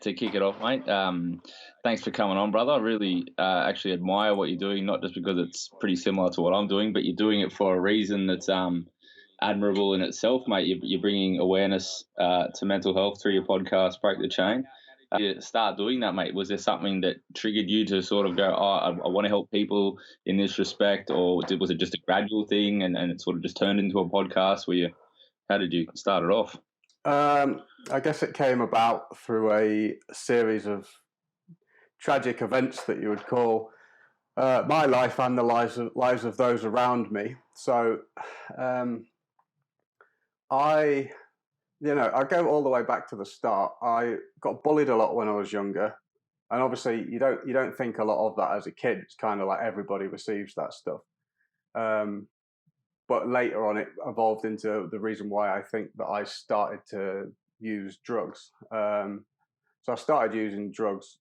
to kick it off, mate. Thanks for coming on, brother. I really actually admire what you're doing, not just because it's pretty similar to what I'm doing, but you're doing it for a reason that's admirable in itself, mate. You're bringing awareness to mental health through your podcast, Break the Chain. You start doing that, mate. Was there something that triggered you to sort of go, I want to help people in this respect, or was it just a gradual thing and it sort of just turned into a podcast? How did you start it off? I guess it came about through a series of tragic events that you would call my life and the lives of those around me. So I go all the way back to the start. I got bullied a lot when I was younger, and obviously you don't think a lot of that as a kid. It's kind of like everybody receives that stuff. But later on, it evolved into the reason why I think that I started to use drugs. So I started using drugs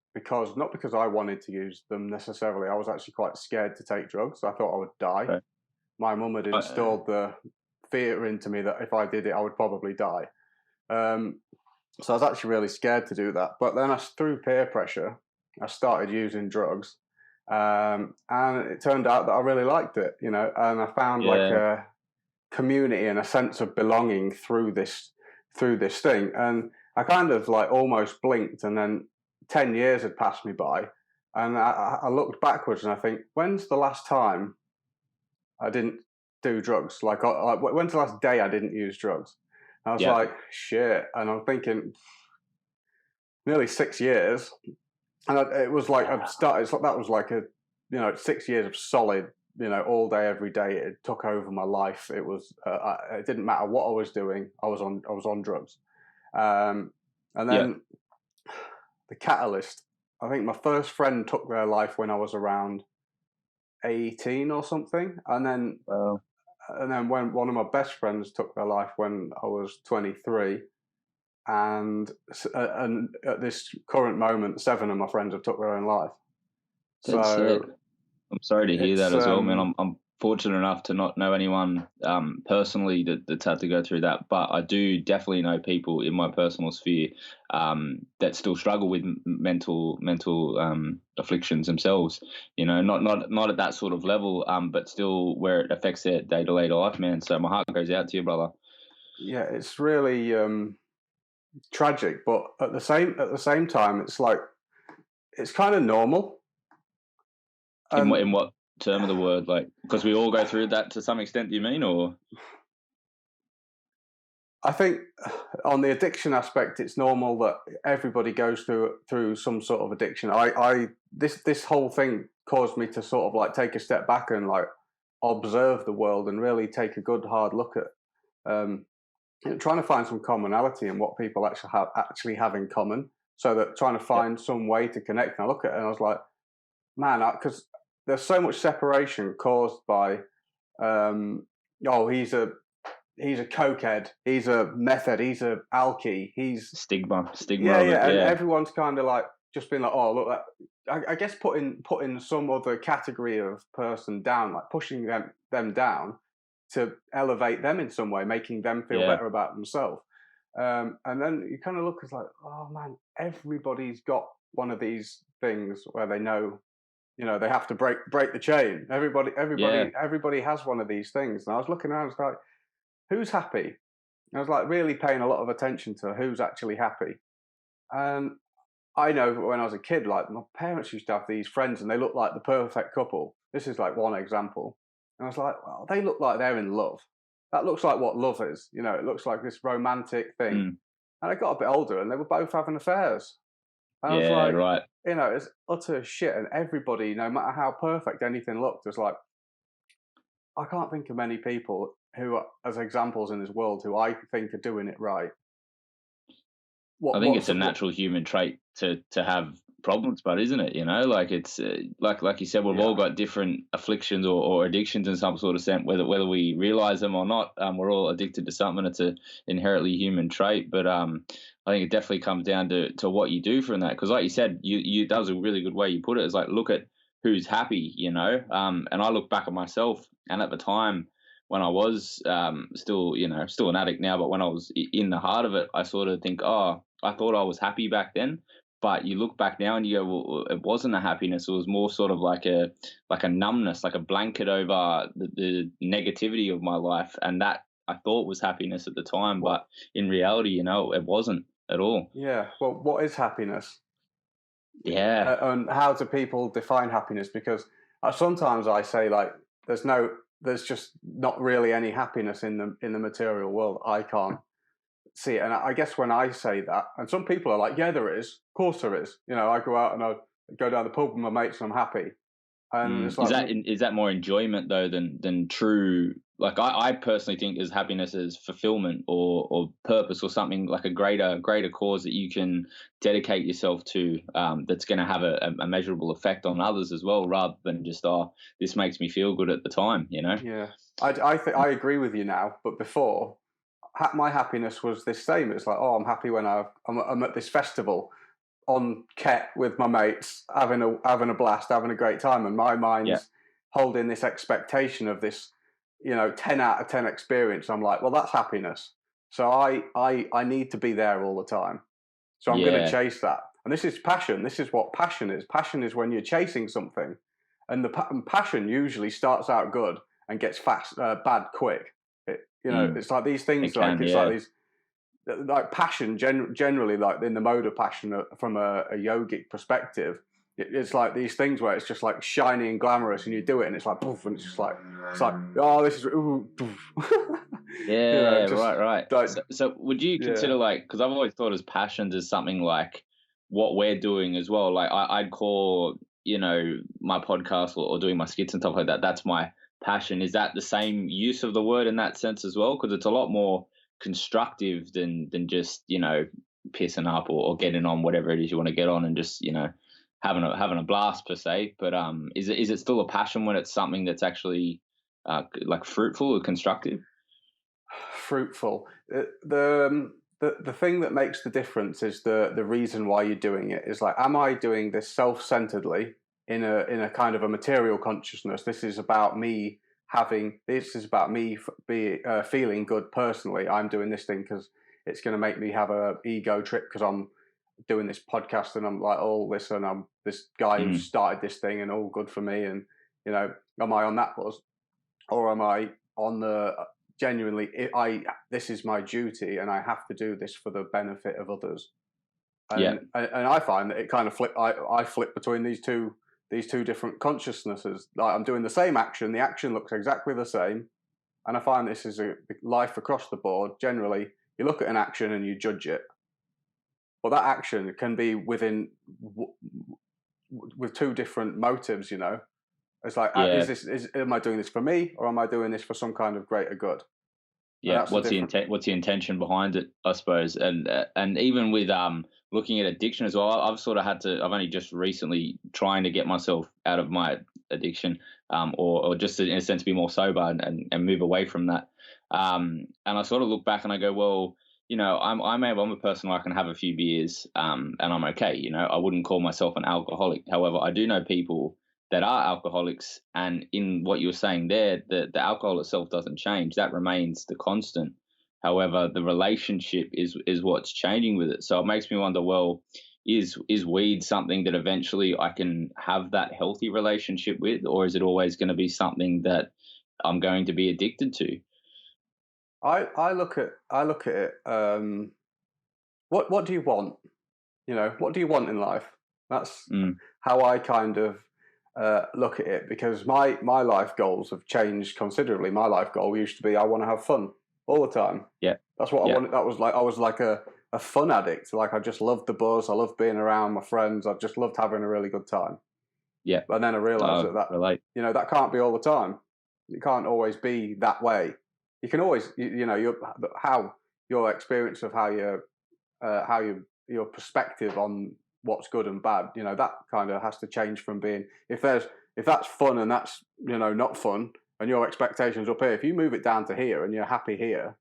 not because I wanted to use them necessarily. I was actually quite scared to take drugs. I thought I would die. Right. My mum had instilled the fear into me that if I did it, I would probably die. So I was actually really scared to do that. But then through peer pressure, I started using drugs. And it turned out that I really liked it, and I found like a community and a sense of belonging through this thing. And I kind of like almost blinked, and then 10 years had passed me by, and I looked backwards and I think, when's the last time I didn't do drugs? Like when's the last day I didn't use drugs? And I was like, shit. And I'm thinking nearly 6 years. And it was like that was like 6 years of solid, all day, every day. It took over my life. It was it didn't matter what I was doing. I was on drugs. And then the catalyst. I think my first friend took their life when I was around 18 or something, and then when one of my best friends took their life when I was 23. And at this current moment, 7 of my friends have took their own life. I'm sorry to hear that as well, man. I'm fortunate enough to not know anyone personally that's had to go through that, but I do definitely know people in my personal sphere that still struggle with mental afflictions themselves. Not at that sort of level, but still where it affects their day-to-day life, man. So my heart goes out to you, brother. Yeah, it's really tragic, but at the same time, it's like it's kind of normal. In what term of the word? Like, because we all go through that to some extent, do you mean? Or I think on the addiction aspect, it's normal that everybody goes through some sort of addiction. This whole thing caused me to sort of like take a step back and like observe the world and really take a good hard look at trying to find some commonality in what people actually have in common. So that trying to find some way to connect. And I look at it and I was like, man, because there's so much separation caused by, he's a cokehead, he's a method, he's a alky, he's stigma. Yeah, and everyone's kind of like just been like, oh, look, I guess putting some other category of person down, like pushing them down to elevate them in some way, making them feel better about themselves. And then you kind of look, it's like, oh man, everybody's got one of these things where they know, they have to break the chain. Everybody has one of these things. And I was looking around, it's like, who's happy? And I was like really paying a lot of attention to who's actually happy. And I know when I was a kid, like my parents used to have these friends and they looked like the perfect couple. This is like one example. And I was like, well, they look like they're in love. That looks like what love is. It looks like this romantic thing. And I got a bit older and they were both having affairs. And I was like, right. It's utter shit. And everybody, no matter how perfect anything looked, was like, I can't think of many people who are, as examples in this world, who I think are doing it right. I think it's a natural human trait to have problems, but isn't it? Like it's like you said, we've all got different afflictions or addictions in some sort of sense, whether we realize them or not. We're all addicted to something. It's an inherently human trait, but I think it definitely comes down to what you do from that. Because like you said, you that was a really good way you put it. It's like, look at who's happy, and I look back at myself, and at the time when I was still an addict now, but when I was in the heart of it, I sort of think, I thought I was happy back then, but you look back now and you go, well, it wasn't a happiness. It was more sort of like a numbness, like a blanket over the negativity of my life, and that I thought was happiness at the time, but in reality, it wasn't at all. Yeah. Well, what is happiness? Yeah. And how do people define happiness? Because sometimes I say, like, there's just not really any happiness in the material world. I can't see it. And I guess when I say that, and some people are like, yeah, there is. Of course there is. I go out and I go down the pub with my mates and I'm happy. And it's like, is that more enjoyment though than true? Like I personally think as happiness as fulfillment or purpose or something like a greater cause that you can dedicate yourself to, that's going to have a measurable effect on others as well, rather than just this makes me feel good at the time. Yeah, I agree with you now, but before my happiness was the same. It's like, I'm happy when I'm at this festival on Ket with my mates, having a blast, having a great time, and my mind's holding this expectation of this, 10 out of 10 experience. I'm like, well, that's happiness. So I need to be there all the time. So I'm going to chase that. And this is passion. This is what passion is. Passion is when you're chasing something, and the passion usually starts out good and gets bad quick. It's like these things. Like these. Like passion, generally, like in the mode of passion from a yogic perspective, it's like these things where it's just like shiny and glamorous, and you do it, and it's like poof, and it's like this is ooh, right. Like, so would you consider like, because I've always thought as passions as something like what we're doing as well. Like I'd call my podcast or doing my skits and stuff like that. That's my passion. Is that the same use of the word in that sense as well? Because it's a lot more constructive than just pissing up or getting on whatever it is you want to get on and just having a blast per se. But is it still a passion when it's something that's actually like fruitful or constructive? Fruitful. The thing that makes the difference is the reason why you're doing it. Is like, am I doing this self-centeredly in a kind of a material consciousness? This is about me feeling good personally. I'm doing this thing because it's going to make me have a ego trip because I'm doing this podcast and I'm like all this and I'm this guy who started this thing and all good for me. And am I on that buzz, or am I on the genuinely? This is my duty and I have to do this for the benefit of others. And I find that it kind of I flip between these two different consciousnesses. Like, I'm doing the same action. The action looks exactly the same. And I find this is a life across the board. Generally, you look at an action and you judge it. But that action can be with two different motives, It's like, am I doing this for me, or am I doing this for some kind of gretter good? Yeah, what's the intention behind it, I suppose, and even with looking at addiction as well, I've only just recently trying to get myself out of my addiction, or just in a sense be more sober and move away from that, and I sort of look back and I go, well, I'm a person where I can have a few beers, and I'm okay, I wouldn't call myself an alcoholic. However, I do know people that are alcoholics, and in what you were saying there, the alcohol itself doesn't change. That remains the constant. However, the relationship is what's changing with it. So it makes me wonder, well, is weed something that eventually I can have that healthy relationship with, or is it always going to be something that I'm going to be addicted to? I look at it. What do you want? What do you want in life? That's how I kind of look at it, because my life goals have changed considerably. My life goal used to be, I want to have fun all the time. Yeah, that's what I wanted. That was like, I was like a fun addict. Like, I just loved the buzz. I loved being around my friends. I just loved having a really good time. Yeah, but then I realized that can't be all the time. It can't always be that way. You can always, your experience of your perspective on what's good and bad, that kind of has to change from being, if that's fun and that's, not fun, and your expectations up here, if you move it down to here and you're happy here,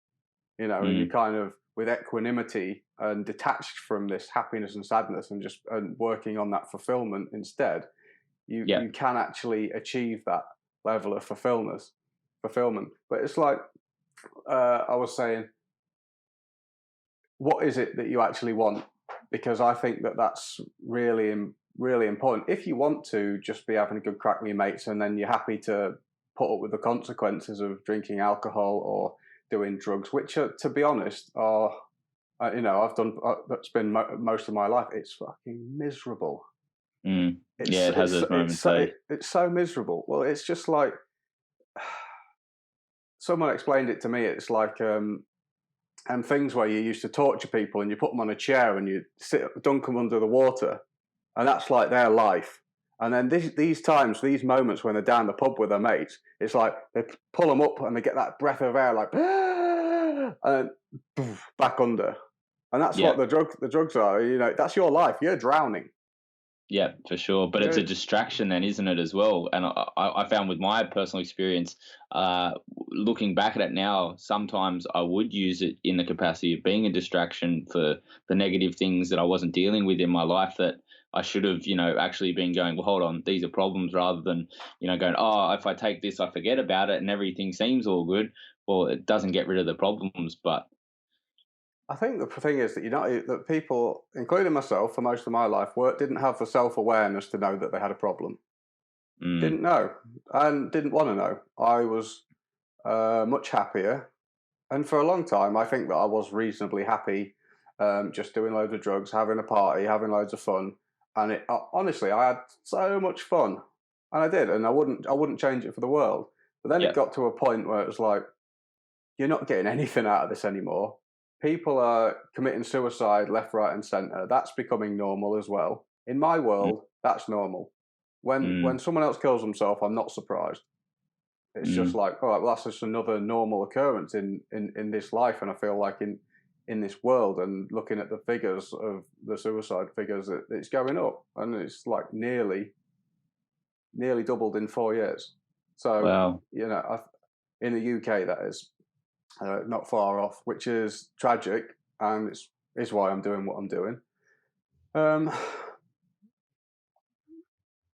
and you're kind of with equanimity and detached from this happiness and sadness and just working on that fulfillment instead, you can actually achieve that level of fulfillment. But it's like, I was saying, what is it that you actually want? because I think that that's really, really important. If you want to just be having a good crack with your mates and then you're happy to put up with the consequences of drinking alcohol or doing drugs, which are, to be honest, are, I've done, that's been most of my life. It's fucking miserable. Yeah, it has those moments. It's so miserable. Well, it's just like, someone explained it to me. It's like, and things where you used to torture people and you put them on a chair and you dunk them under the water, and that's like their life. And then these times, these moments when they're down the pub with their mates, it's like they pull them up and they get that breath of air, like, and then back under. And that's what the drugs are. That's your life. You're drowning. Yeah, for sure. But it's a distraction then, isn't it, as well? And I found with my personal experience, looking back at it now, sometimes I would use it in the capacity of being a distraction for the negative things that I wasn't dealing with in my life that I should have, actually been going, well, hold on, these are problems, rather than, going, oh, if I take this, I forget about it and everything seems all good. Well, it doesn't get rid of the problems, but I think the thing is that that people, including myself, for most of my life, didn't have the self-awareness to know that they had a problem. Didn't know and didn't want to know. I was much happier, and for a long time, I think that I was reasonably happy, just doing loads of drugs, having a party, having loads of fun, and honestly, I had so much fun, and I did, and I wouldn't change it for the world. But then it got to a point where it was like, you're not getting anything out of this anymore. People are committing suicide left, right, and centre. That's becoming normal as well. In my world, that's normal. When someone else kills themselves, I'm not surprised. It's just like, all right, well, that's just another normal occurrence in this life. And I feel like in this world, and looking at the figures of the suicide figures, it's going up, and it's like nearly doubled in 4 years. So, wow. In the UK, that is. Not far off, which is tragic, and it's why I'm doing what I'm doing.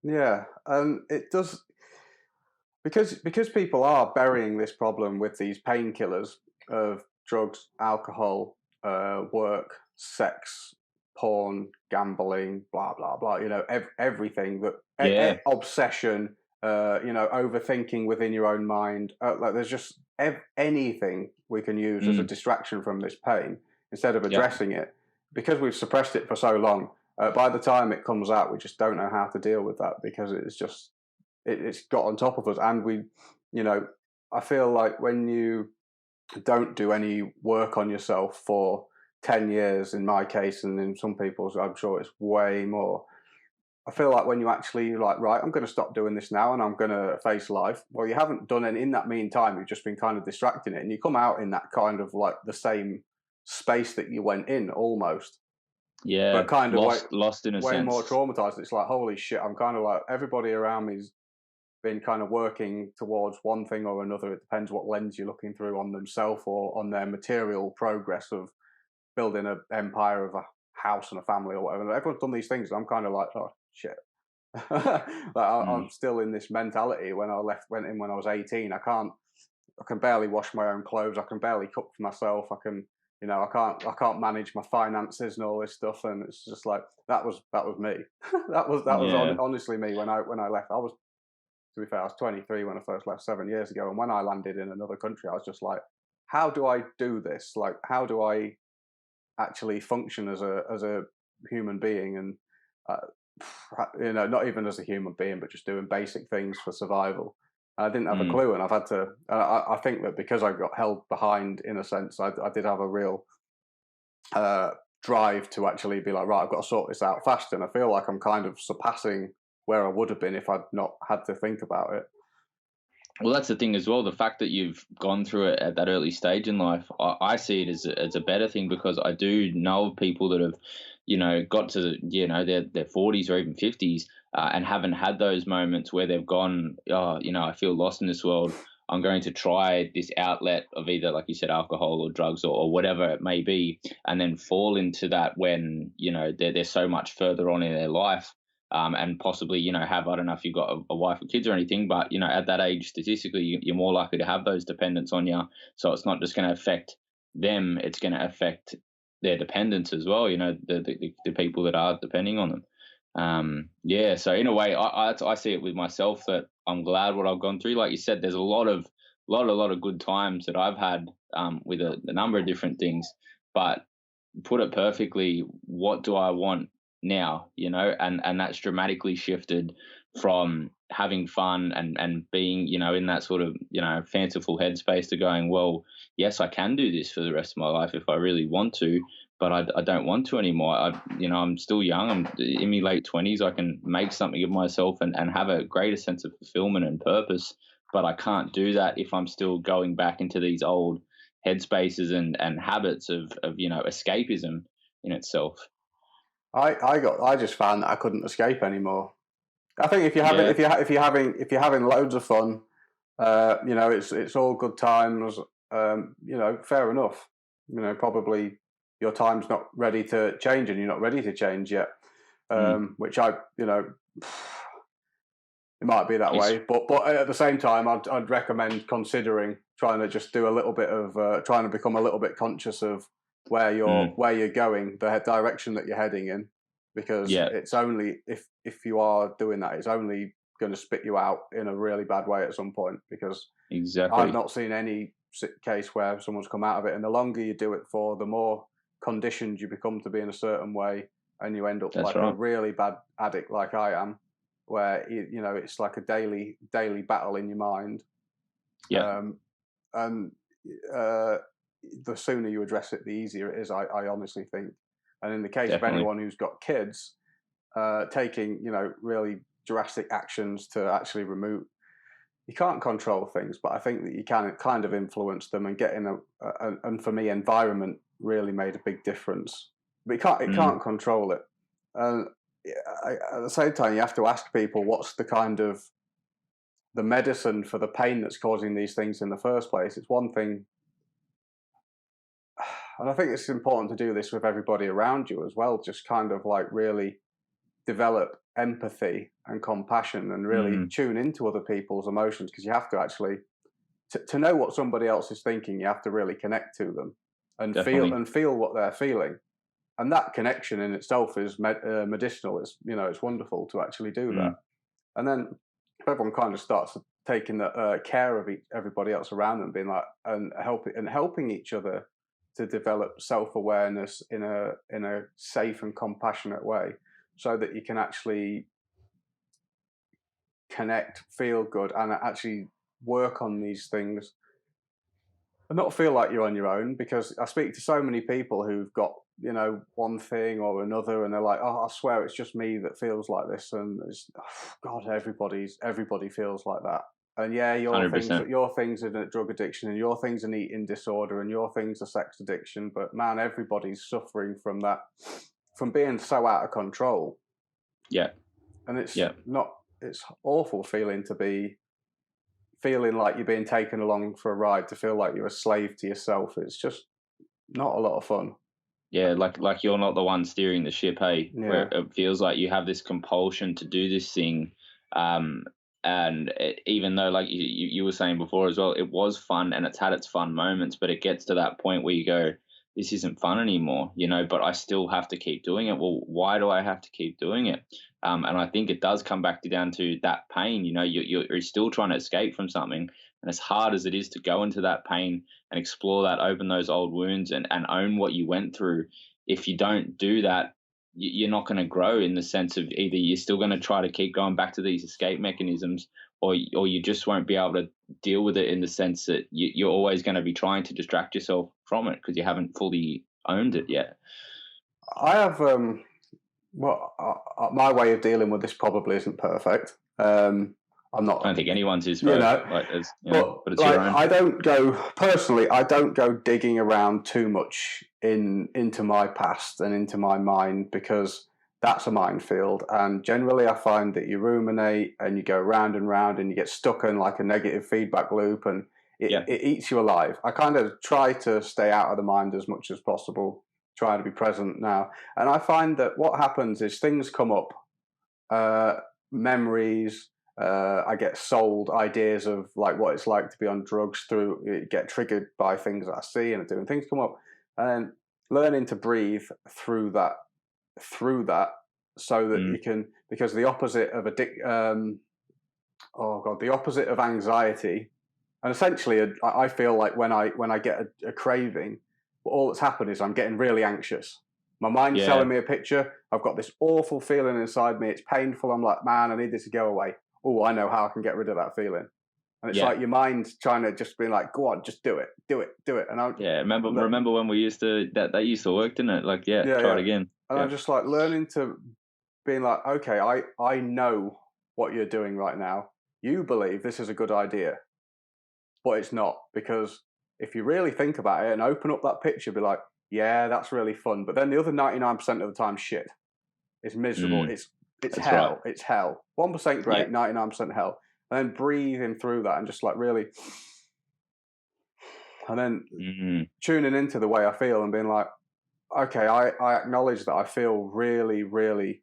Yeah, and it does, because people are burying this problem with these painkillers of drugs, alcohol, work, sex, porn, gambling, blah blah blah. Everything that obsession. Overthinking within your own mind. Like there's just anything we can use as a distraction from this pain instead of addressing it, because we've suppressed it for so long. By the time it comes out, we just don't know how to deal with that, because it's got on top of us. And I feel like when you don't do any work on yourself for 10 years, in my case, and in some people's, I'm sure it's way more. I feel like when you actually right, I'm going to stop doing this now and I'm going to face life. Well, you haven't done any in that meantime. You've just been kind of distracting it, and you come out in that kind of like the same space that you went in almost. Yeah, but kind of lost in a way sense. More traumatized. It's like, holy shit, I'm kind of like, everybody around me's been kind of working towards one thing or another. It depends what lens you're looking through, on themselves or on their material progress of building an empire of a house and a family or whatever. Everyone's done these things, and I'm kind of like, oh shit. I'm still in this mentality. When I went in when I was 18, I can barely wash my own clothes. I can barely cook for myself. I can't manage my finances and all this stuff. And it's just like, that was me. that was honestly me when I left. To be fair, I was 23 when I first left 7 years ago. And when I landed in another country, I was just like, how do I do this? Like, how do I actually function as a human being? And not even as a human being, but just doing basic things for survival. I didn't have a clue, and I've had to. I think that because I got held behind, in a sense, I did have a real drive to actually be like, right, I've got to sort this out fast. And I feel like I'm kind of surpassing where I would have been if I'd not had to think about it. Well, that's the thing as well. The fact that you've gone through it at that early stage in life, I see it as a better thing, because I do know people that have, got to their 40s or even 50s and haven't had those moments where they've gone, I feel lost in this world. I'm going to try this outlet of either, like you said, alcohol or drugs or whatever it may be, and then fall into that when they're so much further on in their life. And possibly, have, I don't know if you've got a wife or kids or anything, but, at that age, statistically, you're more likely to have those dependents on you. So it's not just going to affect them, it's going to affect their dependents as well. The people that are depending on them. So in a way, I see it with myself that I'm glad what I've gone through. Like you said, there's a lot of good times that I've had with a number of different things. But put it perfectly, what do I want now? And that's dramatically shifted from having fun and being, in that sort of, fanciful headspace to going, well, yes, I can do this for the rest of my life if I really want to, but I don't want to anymore. I'm still young. I'm in my late 20s. I can make something of myself and have a greater sense of fulfillment and purpose, but I can't do that if I'm still going back into these old headspaces and habits of escapism in itself. I just found that I couldn't escape anymore. I think if you're having loads of fun, it's all good times. Fair enough. Probably your time's not ready to change, and you're not ready to change yet. Which it might be that way, but at the same time, I'd recommend considering trying to just do a little bit of trying to become a little bit conscious of where you're going, the direction that you're heading in, because it's only if you are doing that, it's only going to spit you out in a really bad way at some point. Because I've not seen any case where someone's come out of it, and the longer you do it for, the more conditioned you become to be in a certain way, and you end up a really bad addict like I am, where it's like a daily battle in your mind. And the sooner you address it, the easier it is, I honestly think. And in the case of anyone who's got kids, taking really drastic actions to actually remove. You can't control things, but I think that you can kind of influence them, and getting and for me, environment really made a big difference. But it can't control it. At the same time, you have to ask people what's the medicine for the pain that's causing these things in the first place. It's one thing, and I think it's important to do this with everybody around you as well. Just kind of like really develop empathy and compassion, and really tune into other people's emotions, because you have to actually to know what somebody else is thinking. You have to really connect to them and feel what they're feeling, and that connection in itself is medicinal. It's wonderful to actually do that. And then if everyone kind of starts taking the care of everybody else around them, being like and helping each other to develop self-awareness in a safe and compassionate way, so that you can actually connect, feel good, and actually work on these things and not feel like you're on your own. Because I speak to so many people who've got one thing or another, and they're like, oh, I swear it's just me that feels like this, and it's, God, everybody feels like that. And your things are drug addiction, and your things are eating disorder, and your things are sex addiction. But man, everybody's suffering from that, from being so out of control. Yeah. And it's awful feeling like you're being taken along for a ride, to feel like you're a slave to yourself. It's just not a lot of fun. Yeah, like you're not the one steering the ship, hey? Yeah. Where it feels like you have this compulsion to do this thing. And even though, like you were saying before as well, it was fun and it's had its fun moments, but it gets to that point where you go, this isn't fun anymore, but I still have to keep doing it. Well, why do I have to keep doing it? And I think it does come back down to that pain. You're still trying to escape from something. And as hard as it is to go into that pain and explore that, open those old wounds and own what you went through, if you don't do that, you're not going to grow, in the sense of either you're still going to try to keep going back to these escape mechanisms, or you just won't be able to deal with it, in the sense that you're always going to be trying to distract yourself from it because you haven't fully owned it yet. I have my way of dealing with this probably isn't perfect. I'm not. I don't think anyone's is, but it's your own. I don't go digging around too much into my past and into my mind, because that's a minefield. And generally, I find that you ruminate and you go round and round, and you get stuck in like a negative feedback loop, and it eats you alive. I kind of try to stay out of the mind as much as possible, try to be present now. And I find that what happens is things come up, memories. I get sold ideas of like what it's like to be on drugs, get triggered by things that I see and doing. Things come up, and learning to breathe through that, so that you can, because the opposite of the opposite of anxiety, and essentially, I feel like when I get a craving, all that's happened is I'm getting really anxious. My mind's telling me a picture. I've got this awful feeling inside me. It's painful. I'm like, man, I need this to go away. Oh, I know how I can get rid of that feeling. And it's like your mind's trying to just be like, go on, just do it. And remember when we used to that used to work, didn't it? Like, try it again. And I'm just like learning to being like, okay, I know what you're doing right now. You believe this is a good idea, but it's not, because if you really think about it and open up that picture, be like, yeah, that's really fun. But then the other 99% of the time, shit. It's miserable. It's hell. Right. It's hell. 1% great, 99% hell. And then breathing through that and just like really, and then tuning into the way I feel and being like, okay, I acknowledge that I feel really, really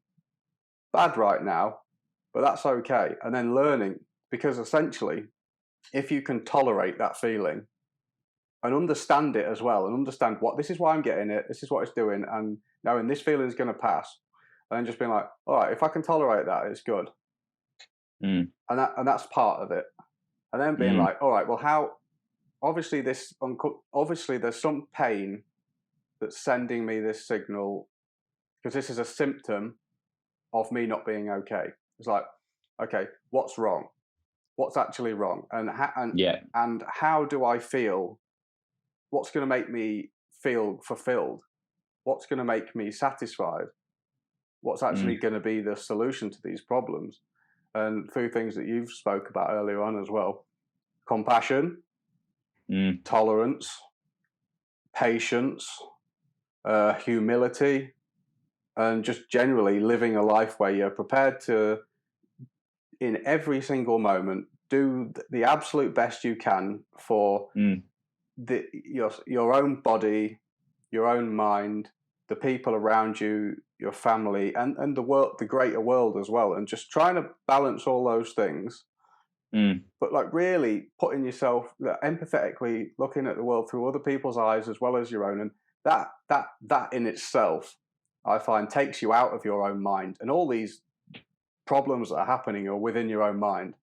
bad right now, but that's okay. And then learning, because essentially, if you can tolerate that feeling and understand it as well, and understand this is why I'm getting it, this is what it's doing, and knowing this feeling is going to pass, and then just being like, all right, if I can tolerate that, it's good. And that's part of it. And then being like, all right, well, how? Obviously, there's some pain that's sending me this signal, because this is a symptom of me not being okay. It's like, okay, what's wrong? What's actually wrong? And how do I feel? What's going to make me feel fulfilled? What's going to make me satisfied? What's actually going to be the solution to these problems? And through things that you've spoke about earlier on as well, compassion, tolerance, patience, humility, and just generally living a life where you're prepared to, in every single moment, do the absolute best you can for your own body, your own mind, the people around you, your family, and the world, the greater world as well, and just trying to balance all those things. But like really putting yourself empathetically looking at the world through other people's eyes as well as your own, and that in itself, I find, takes you out of your own mind, and all these problems that are happening are within your own mind.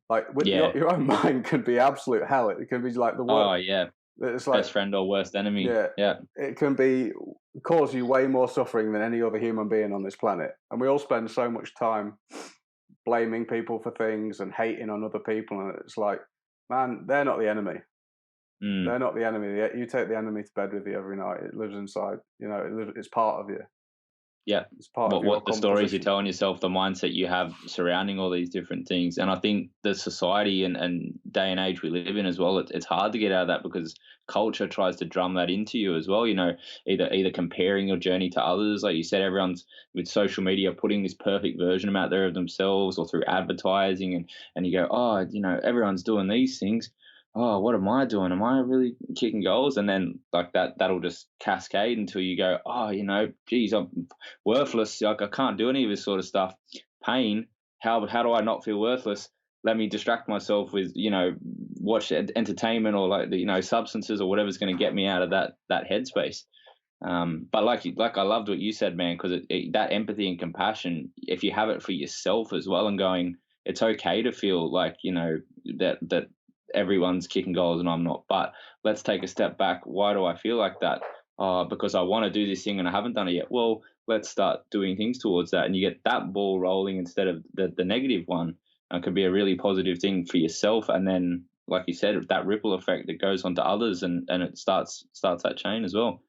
Like your own mind can be absolute hell. It can be like the worst. Oh yeah. It's like best friend or worst enemy. Yeah. It can cause you way more suffering than any other human being on this planet. And we all spend so much time blaming people for things and hating on other people. And it's like, man, they're not the enemy. They're not the enemy. You take the enemy to bed with you every night. It lives inside. It's part of you. Yeah, it's part of what the stories you're telling yourself, the mindset you have surrounding all these different things. And I think the society and day and age we live in as well, it's hard to get out of that, because culture tries to drum that into you as well. Either comparing your journey to others, like you said, everyone's with social media putting this perfect version out there of themselves, or through advertising, and you go, oh, everyone's doing these things. Oh, what am I doing? Am I really kicking goals? And then like that'll just cascade until you go, oh, geez, I'm worthless. Like I can't do any of this sort of stuff. Pain. How do I not feel worthless? Let me distract myself with, watch entertainment or substances or whatever's going to get me out of that headspace. But like I loved what you said, man, because that empathy and compassion, if you have it for yourself as well, and going, it's okay to feel like, that everyone's kicking goals and I'm not, but let's take a step back. Why do I feel like that? Because I want to do this thing and I haven't done it yet. Well, let's start doing things towards that, and you get that ball rolling instead of the negative one. It could be a really positive thing for yourself, and then, like you said, that ripple effect that goes on to others, and it starts that chain as well.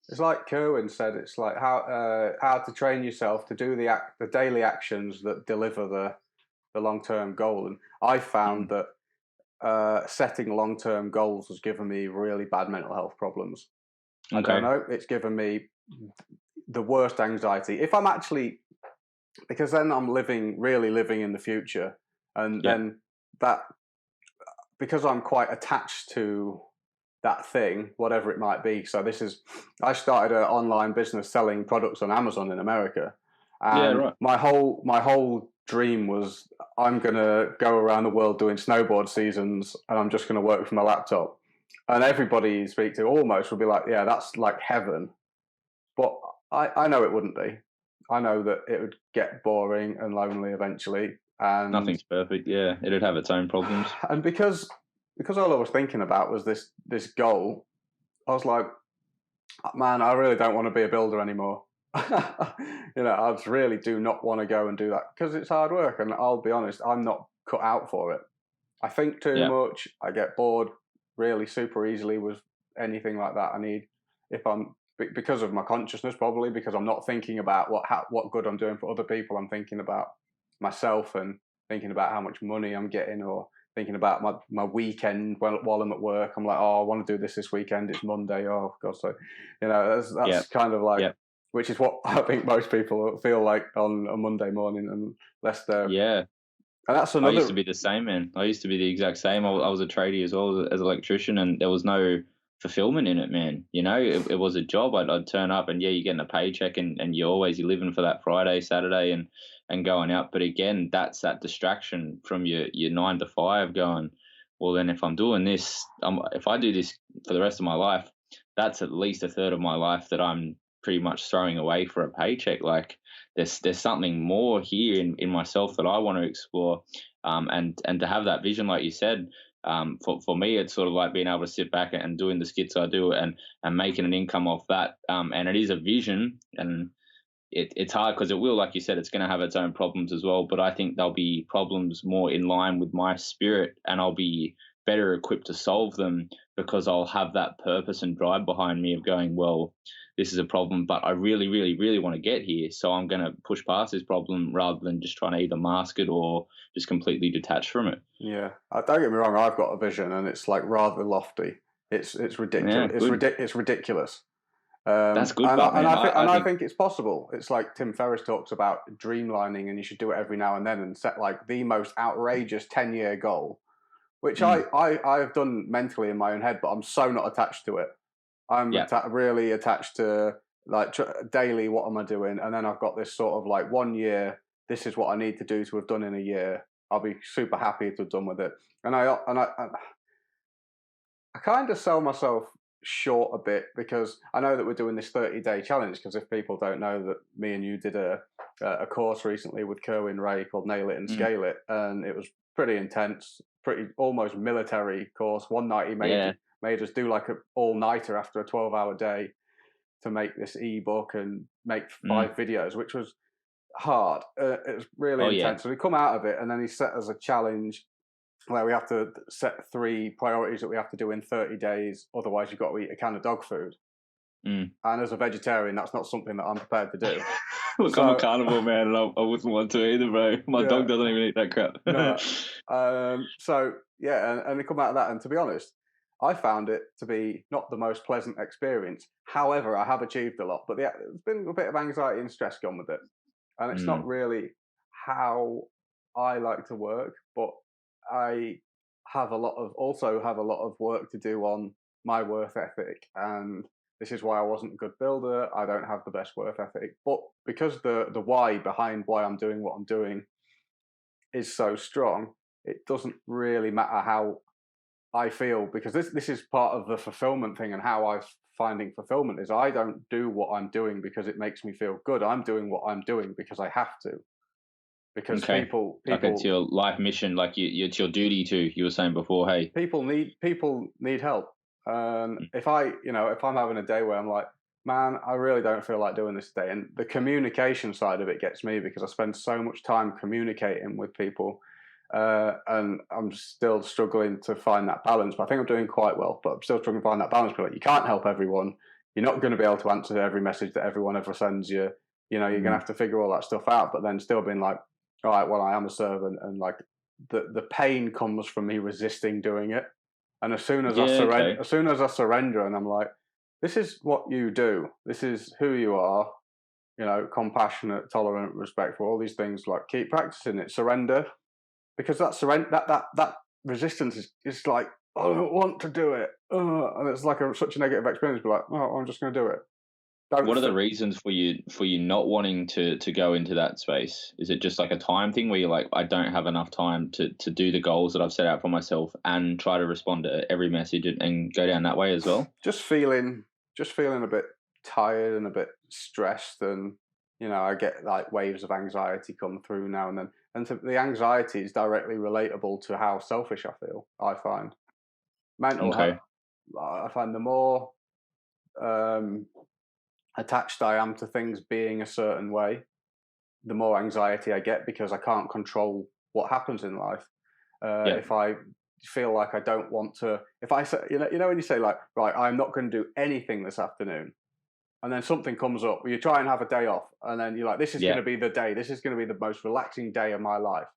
It's like Kerwin said. It's like how to train yourself to do the daily actions that deliver the long-term goal. And I found that setting long-term goals has given me really bad mental health problems. Okay. I don't know. It's given me the worst anxiety. If I'm actually, because then I'm really living in the future, and then that, because I'm quite attached to that thing, whatever it might be. So I started an online business selling products on Amazon in America, and my whole dream was, I'm going to go around the world doing snowboard seasons, and I'm just going to work from my laptop. And everybody you speak to almost will be like, yeah, that's like heaven. But I know it wouldn't be. I know that it would get boring and lonely eventually. And Nothing's perfect. Yeah, it'd have its own problems. And because all I was thinking about was this goal, I was like, man, I really don't want to be a builder anymore. I just really do not want to go and do that because it's hard work. And I'll be honest, I'm not cut out for it. I think too much. I get bored really super easily with anything like that. Because of my consciousness, probably because I'm not thinking about what good I'm doing for other people. I'm thinking about myself and thinking about how much money I'm getting, or thinking about my weekend while I'm at work. I'm like, oh, I want to do this weekend. It's Monday. Oh God, so that's kind of like, which is what I think most people feel like on a Monday morning, unless they're And that's another. I used to be the same, man. I used to be the exact same. I was a tradie as well as an electrician, and there was no fulfillment in it, man. It was a job. I'd turn up, and you're getting a paycheck, and you're living for that Friday, Saturday, and going out. But again, that's that distraction from your 9 to 5 going, well, then if I'm doing this, if I do this for the rest of my life, that's at least a third of my life that I'm pretty much throwing away for a paycheck. Like, there's something more here in myself that I want to explore, and to have that vision, like you said. For me, it's sort of like being able to sit back and doing the skits I do, and making an income off that. And it is a vision, and it's hard because it will, like you said, it's going to have its own problems as well. But I think there'll be problems more in line with my spirit, and I'll be better equipped to solve them because I'll have that purpose and drive behind me of going, well, this is a problem, but I really, really, really want to get here. So I'm going to push past this problem rather than just trying to either mask it or just completely detach from it. Yeah, don't get me wrong. I've got a vision, and it's like rather lofty. It's ridiculous. Yeah, it's ridiculous. That's good, I think it's possible. It's like Tim Ferriss talks about dreamlining, and you should do it every now and then and set like the most outrageous 10-year goal, which I've done mentally in my own head, but I'm so not attached to it. I'm really attached to like daily, what am I doing? And then I've got this sort of like 1 year, this is what I need to do to have done in a year. I'll be super happy to have done with it. And I kind of sell myself short a bit because I know that we're doing this 30-day challenge, because if people don't know that me and you did a course recently with Kerwin Ray called Nail It and Scale It, and it was pretty intense, pretty almost military course. One night he made us do like an all-nighter after a 12-hour day to make this ebook and make 5 videos, which was hard. It was really intense. So we come out of it, and then he set us a challenge where we have to set 3 priorities that we have to do in 30 days. Otherwise, you've got to eat a can of dog food. And as a vegetarian, that's not something that I'm prepared to do. Look, I'm a carnivore man, and I wouldn't want to either, bro. My dog doesn't even eat that crap. No. And they come out of that, and to be honest, I found it to be not the most pleasant experience. However, I have achieved a lot, but there's been a bit of anxiety and stress gone with it. And it's not really how I like to work, but I also have a lot of work to do on my work ethic, and this is why I wasn't a good builder. I don't have the best work ethic, but because the why behind why I'm doing what I'm doing is so strong, it doesn't really matter how I feel, because this is part of the fulfillment thing, and how I'm finding fulfillment is I don't do what I'm doing because it makes me feel good. I'm doing what I'm doing because I have to. Because people like it's your life mission, like it's your duty to. You were saying before, hey, people need help. If I'm having a day where I'm like, man, I really don't feel like doing this today, and the communication side of it gets me because I spend so much time communicating with people, and I'm still struggling to find that balance. But I think I'm doing quite well, but I'm still struggling to find that balance. But like, you can't help everyone. You're not going to be able to answer every message that everyone ever sends you. You're going to have to figure all that stuff out. But then still being like, all right, well, I am a servant, and like the pain comes from me resisting doing it. And as soon as I surrender, and I'm like, this is what you do. This is who you are. Compassionate, tolerant, respectful. All these things. Like, keep practicing it. Surrender, because that resistance is like, I don't want to do it, and it's like such a negative experience. But like, oh, I'm just going to do it. What are the reasons for you not wanting to go into that space? Is it just like a time thing where you're like, I don't have enough time to do the goals that I've set out for myself and try to respond to every message and go down that way as well? Just feeling a bit tired and a bit stressed, and I get like waves of anxiety come through now and then. And the anxiety is directly relatable to how selfish I feel. I find mental health. Okay. I find the more attached I am to things being a certain way, the more anxiety I get because I can't control what happens in life. If I feel like I don't want to, if I say, when you say like, right, I'm not going to do anything this afternoon, and then something comes up, you try and have a day off, and then you're like, this is going to be the day. This is going to be the most relaxing day of my life.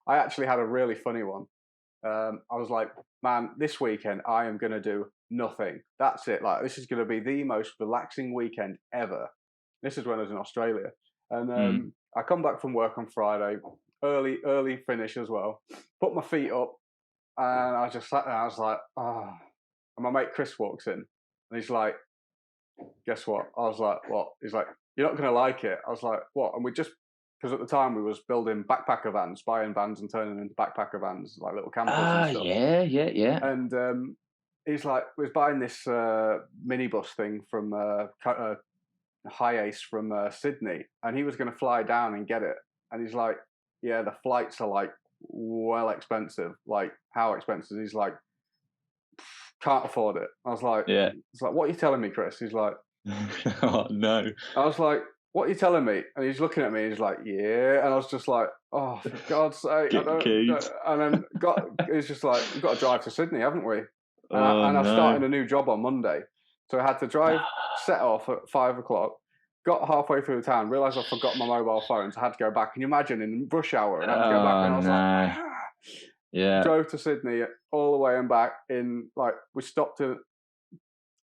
I actually had a really funny one. I was like, man, this weekend I am going to do nothing. That's it. Like, this is going to be the most relaxing weekend ever. This is when I was in Australia. And I come back from work on Friday, early finish as well, put my feet up, and I just sat there. I was like, oh. And my mate Chris walks in, and he's like, guess what? I was like, what? He's like, you're not going to like it. I was like, what? And because at the time we was building backpacker vans, buying vans and turning them into backpacker vans, like little campers and stuff. Yeah. And he's like, we was buying this minibus thing from High Ace from Sydney, and he was going to fly down and get it. And he's like, yeah, the flights are like well expensive. Like, how expensive? He's like, can't afford it. I was like, it's like, what are you telling me, Chris? He's like, oh no. I was like, what are you telling me? And he's looking at me. He's like, yeah. And I was just like, oh, for God's sake! And then he's just like, we've got to drive to Sydney, haven't we? And I'm starting a new job on Monday, so I had to drive, set off at 5 o'clock. Got halfway through the town, realised I forgot my mobile phone, so I had to go back. Can you imagine in rush hour? I had to go back, and I was like, drove to Sydney all the way and back. We stopped in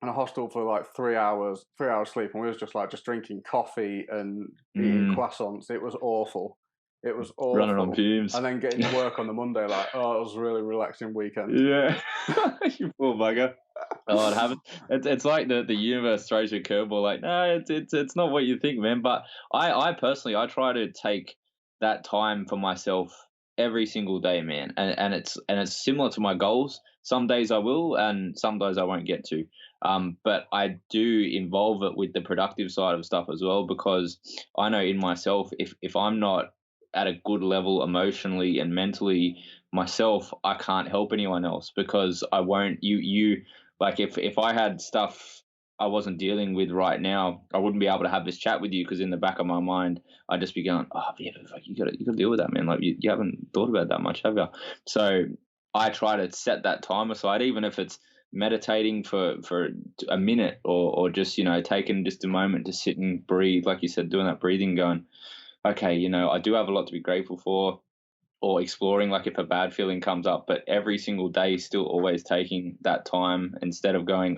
a hostel for like 3 hours sleep, and we was just drinking coffee and eating croissants. It was awful. It was awful. Running on fumes. And then getting to work on the Monday, like, it was a really relaxing weekend. Yeah. You poor bugger. Oh, it happens. It's like the universe throws you a curveball. Like, no, it's not what you think, man. But I personally, I try to take that time for myself every single day, man. And it's similar to my goals. Some days I will, and some days I won't get to. But I do involve it with the productive side of stuff as well, because I know in myself, if I'm not at a good level emotionally and mentally myself, I can't help anyone else, because I won't. You like, if I had stuff I wasn't dealing with right now, I wouldn't be able to have this chat with you, because in the back of my mind I'd just be going, oh yeah, but you got to deal with that, man. Like, you haven't thought about that much, have you? So I try to set that time aside, even if it's meditating for a minute, or just taking just a moment to sit and breathe, like you said, doing that breathing, going, okay, I do have a lot to be grateful for, or exploring, like if a bad feeling comes up, but every single day still always taking that time, instead of going,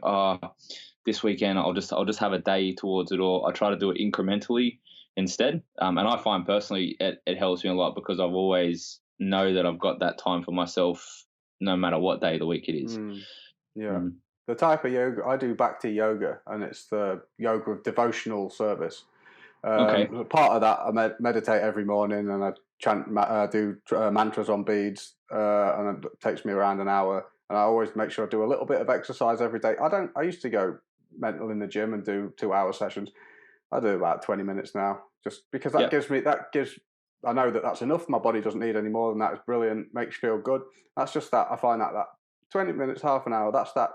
this weekend I'll just have a day towards it, or I try to do it incrementally instead. And I find personally it helps me a lot, because I've always know that I've got that time for myself no matter what day of the week it is. The type of yoga I do, back to yoga, and it's the yoga of devotional service. Part of that, I meditate every morning, and I chant, do mantras on beads, and it takes me around an hour. And I always make sure I do a little bit of exercise every day. I used to go mental in the gym and do 2-hour sessions. I do about 20 minutes now, just because that gives I know that's enough. My body doesn't need any more than that. It's brilliant, makes you feel good. That's just that. I find that 20 minutes, half an hour, that's that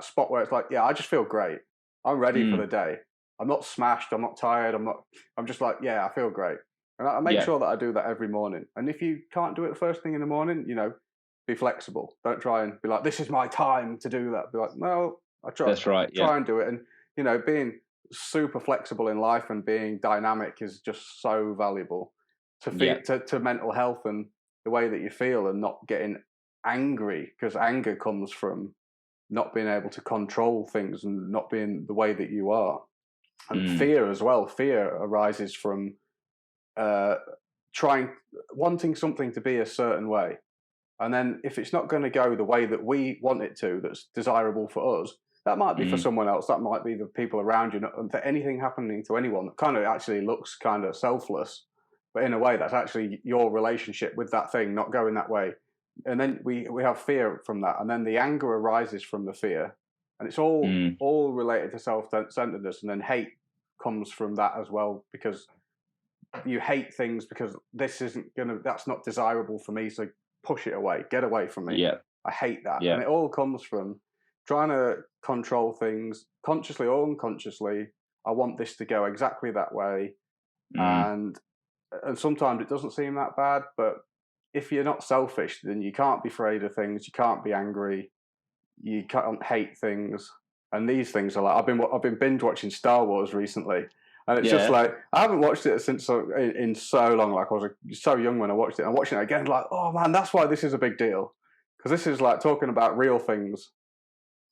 spot where it's like, yeah, I just feel great. I'm ready for the day. I'm not smashed. I'm not tired. I'm just like, yeah, I feel great. And I make sure that I do that every morning. And if you can't do it first thing in the morning, be flexible. Don't try and be like, this is my time to do that. Be like, no, I try. That's right. Try and do it. And, being super flexible in life and being dynamic is just so valuable to mental health and the way that you feel, and not getting angry, because anger comes from not being able to control things and not being the way that you are. And fear as well. Fear arises from wanting something to be a certain way. And then if it's not going to go the way that we want it to, that's desirable for us, that might be for someone else. That might be the people around you. And for anything happening to anyone that kind of actually looks kind of selfless, but in a way that's actually your relationship with that thing not going that way. And then we have fear from that. And then the anger arises from the fear. and it's all related to self-centeredness, and then hate comes from that as well, because you hate things because that's not desirable for me, so push it away, get away from me. Yeah. I hate that. Yeah. And it all comes from trying to control things consciously or unconsciously. I want this to go exactly that way. And sometimes it doesn't seem that bad, but if you're not selfish, then you can't be afraid of things, you can't be angry, you can't hate things. And these things are like, I've been binge watching Star Wars recently. And it's just like, I haven't watched it since in so long. Like, I was so young when I watched it. I'm watching it again, like, oh man, that's why this is a big deal. Because this is like talking about real things.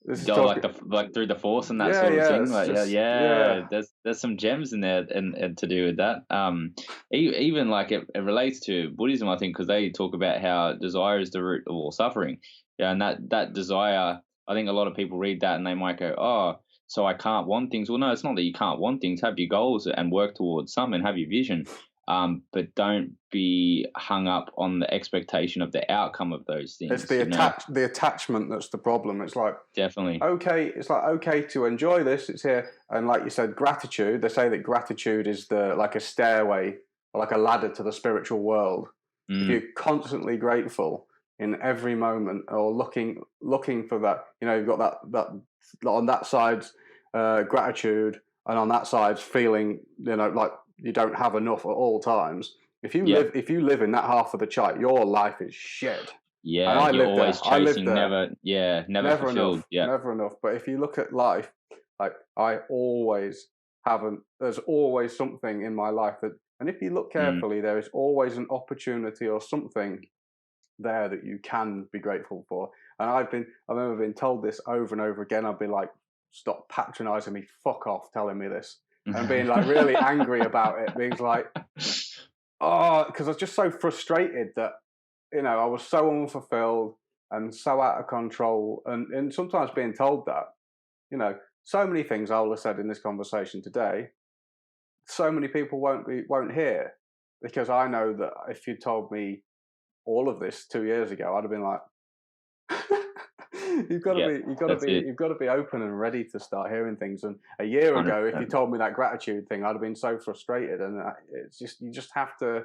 This is like through the Force and that sort of thing. Like, there's some gems in there and to do with that. Even like it relates to Buddhism, I think, because they talk about how desire is the root of all suffering. Yeah, and that desire, I think a lot of people read that and they might go, oh, so I can't want things. Well, no, it's not that you can't want things. Have your goals and work towards some and have your vision. But don't be hung up on the expectation of the outcome of those things. It's the attachment that's the problem. It's like, definitely okay to enjoy this. It's here, and like you said, gratitude. They say that gratitude is like a stairway, or like a ladder to the spiritual world. If you're constantly grateful in every moment, or looking for that, you've got that on that side's gratitude, and on that side's feeling, like you don't have enough at all times. If you live in that half of the chart, your life is shit. Yeah, and you're always chasing, never fulfilled. Enough, never enough. But if you look at life, like there's always something in my life and if you look carefully, there is always an opportunity or something there that you can be grateful for. And I remember being told this over and over again. I'd be like, stop patronizing me, fuck off telling me this. And being like really angry about it, being like, oh, because I was just so frustrated that, I was so unfulfilled and so out of control. And sometimes being told that, so many things I will have said in this conversation today, so many people won't hear, because I know that if you told me all of this 2 years ago, I'd have been like, you've got to be open and ready to start hearing things. And a year ago, 100%. If you told me that gratitude thing, I'd have been so frustrated. And it's just, you just have to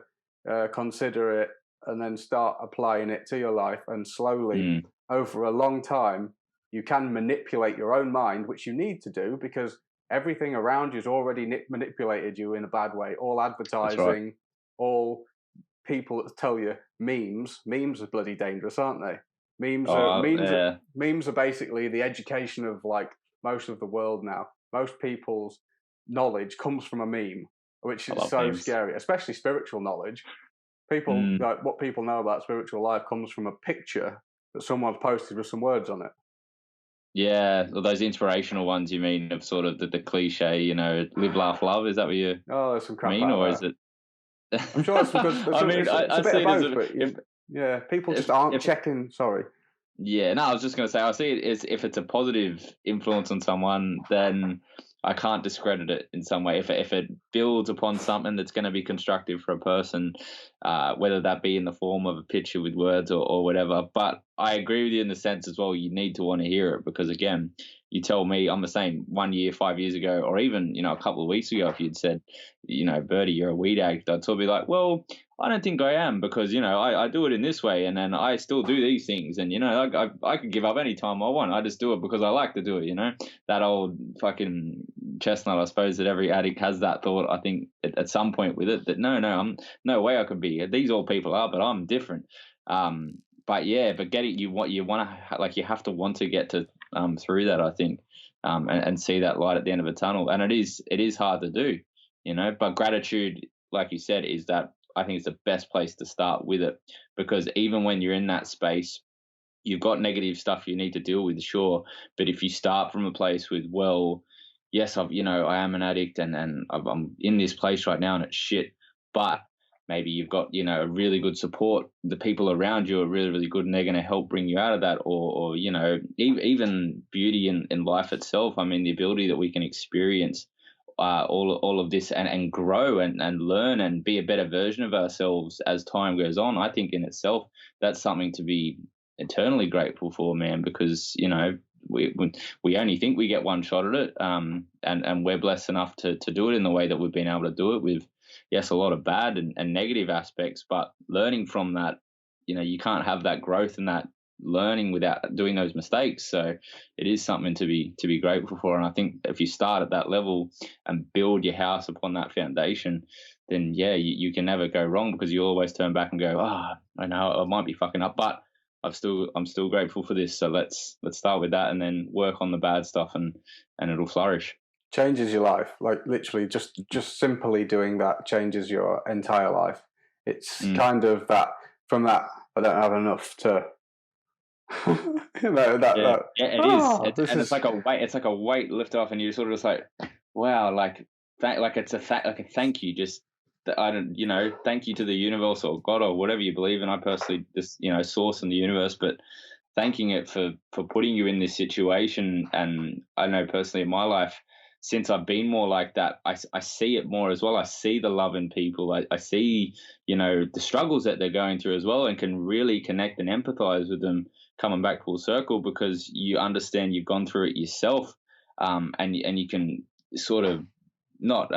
consider it and then start applying it to your life. And slowly, over a long time, you can manipulate your own mind, which you need to do, because everything around you has already manipulated you in a bad way. All advertising, all people that tell you memes are bloody dangerous, aren't they? Memes are basically the education of like most of the world now. Most people's knowledge comes from a meme, which is so scary, especially spiritual knowledge. People like what people know about spiritual life comes from a picture that someone's posted with some words on it. Yeah, well, those inspirational ones you mean, of sort of the cliche, live, laugh, love. Is that what you there's some crap mean, or that. is it? I'm sure it's because I see it as people just aren't checking. Sorry. Yeah, no, I was just going to say, I see it as if it's a positive influence on someone, then I can't discredit it in some way. If it builds upon something that's going to be constructive for a person, whether that be in the form of a picture with words or whatever. But I agree with you in the sense as well, you need to want to hear it, because again, you tell me I'm the same 1 year, 5 years ago, or even, a couple of weeks ago, if you'd said, Birdie, you're a weed addict, I'd still be like, well, I don't think I am, because, I do it in this way, and then I still do these things, and, I could give up any time I want. I just do it because I like to do it, that old fucking chestnut, I suppose, that every addict has that thought, I think, at some point with it, that I'm no way I could be. These all people are, but I'm different. But getting you want to, like, you have to want to get to through that, I think, and see that light at the end of a tunnel. And it is hard to do, but gratitude, like you said, is that I think it's the best place to start with it, because even when you're in that space, you've got negative stuff you need to deal with, sure. But if you start from a place with, well, yes, I am an addict and I'm in this place right now and it's shit, but maybe you've got, a really good support. The people around you are really, really good, and they're going to help bring you out of that. Or even beauty in life itself. I mean, the ability that we can experience all of this and grow and learn and be a better version of ourselves as time goes on. I think in itself, that's something to be eternally grateful for, man, because, we only think we get one shot at it, and we're blessed enough to do it in the way that we've been able to do it with, yes, a lot of bad and negative aspects, but learning from that, you can't have that growth and that learning without doing those mistakes. So it is something to be grateful for. And I think if you start at that level and build your house upon that foundation, then you can never go wrong, because you always turn back and go, I know I might be fucking up, but I'm still grateful for this. So let's start with that and then work on the bad stuff, and it'll flourish. Changes your life. Like literally just simply doing that changes your entire life. It's kind of that, from that I don't have enough to it is. It's like a weight lift off, and you're sort of just like, wow, it's a thank you, just that I don't, thank you to the universe or God or whatever you believe in. I personally just, source in the universe, but thanking it for putting you in this situation. And I know personally in my life, since I've been more like that, I see it more as well. I see the love in people. I see, the struggles that they're going through as well, and can really connect and empathize with them, coming back full circle, because you understand you've gone through it yourself, and you can sort of not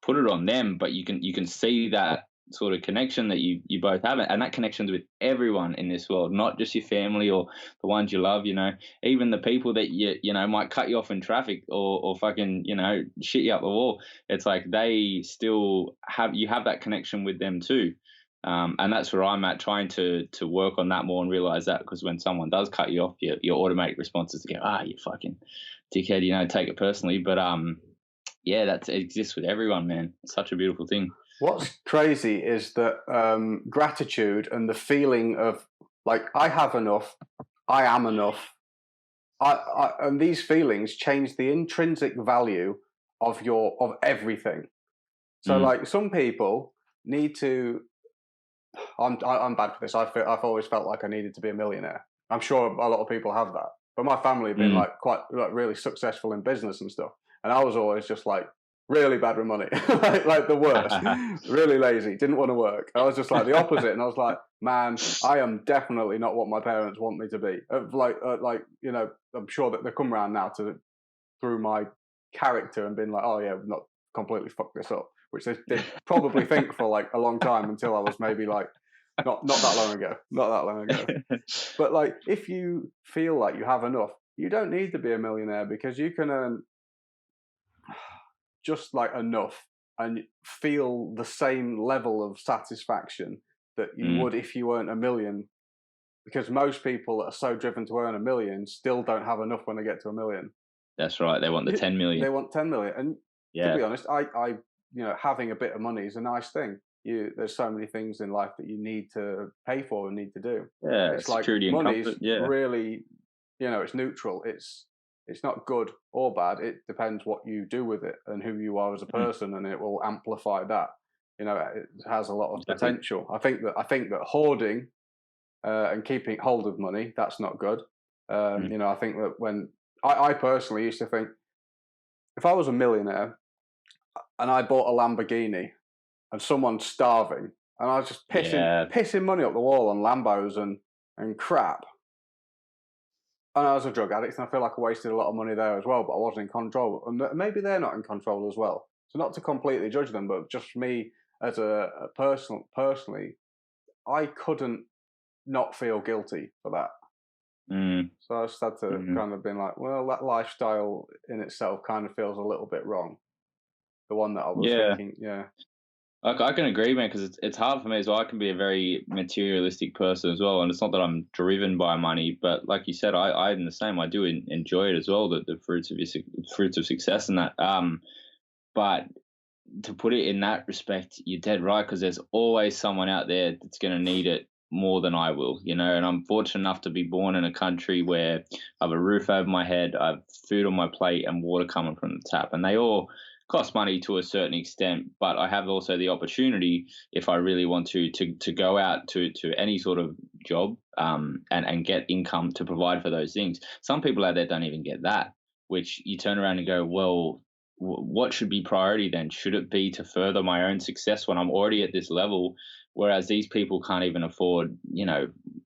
put it on them, but you can see that sort of connection that you both have, and that connection's with everyone in this world, not just your family or the ones you love. Even the people that you might cut you off in traffic or fucking shit you up the wall. It's like they still have that connection with them too. And that's where I'm at, trying to work on that more and realize that, because when someone does cut you off, your automatic response is to go, you fucking dickhead, take it personally. But it exists with everyone, man. It's such a beautiful thing. What's crazy is that gratitude and the feeling of like, I have enough, I am enough, and these feelings change the intrinsic value of everything. So like, some people need to. I'm bad for this. I've always felt like I needed to be a millionaire. I'm sure a lot of people have that, but my family have been quite really successful in business and stuff, and I was always just like really bad with money, like the worst, really lazy, didn't want to work. I was just like the opposite, and I was like, man, I am definitely not what my parents want me to be. I'm sure that they come around now through my character and been like, oh yeah, we've not completely fucked this up, which they did probably think for like a long time, until I was maybe like not that long ago. But like, if you feel like you have enough, you don't need to be a millionaire, because you can earn just like enough and feel the same level of satisfaction that you would if you earned $1 million. Because most people that are so driven to earn $1 million still don't have enough when they get to $1 million. That's right. They want the 10 million. They want 10 million. And to be honest, I having a bit of money is a nice thing. There's so many things in life that you need to pay for and need to do. Yeah, it's like money's really, it's neutral. It's not good or bad. It depends what you do with it and who you are as a person, and it will amplify that. It has a lot of potential. I think that hoarding and keeping hold of money, that's not good. I think that when I personally used to think, if I was a millionaire and I bought a Lamborghini and someone's starving, and I was just pissing money up the wall on Lambos and crap, and I was a drug addict, and I feel like I wasted a lot of money there as well, but I wasn't in control. And maybe they're not in control as well. So not to completely judge them, but just me as a personally, I couldn't not feel guilty for that. So I just had to kind of been like, well, that lifestyle in itself kind of feels a little bit wrong. The one that I was thinking, I can agree, man, because it's hard for me as well. I can be a very materialistic person as well, and it's not that I'm driven by money, but like you said, I'm the same. I do enjoy it as well, the fruits of success and that. But to put it in that respect, you're dead right, because there's always someone out there that's going to need it more than I will, and I'm fortunate enough to be born in a country where I have a roof over my head, I have food on my plate, and water coming from the tap, and they all cost money to a certain extent, but I have also the opportunity, if I really want to go out to any sort of job and get income to provide for those things. Some people out there don't even get that, which you turn around and go, well, what should be priority then? Should it be to further my own success when I'm already at this level? Whereas these people can't even afford,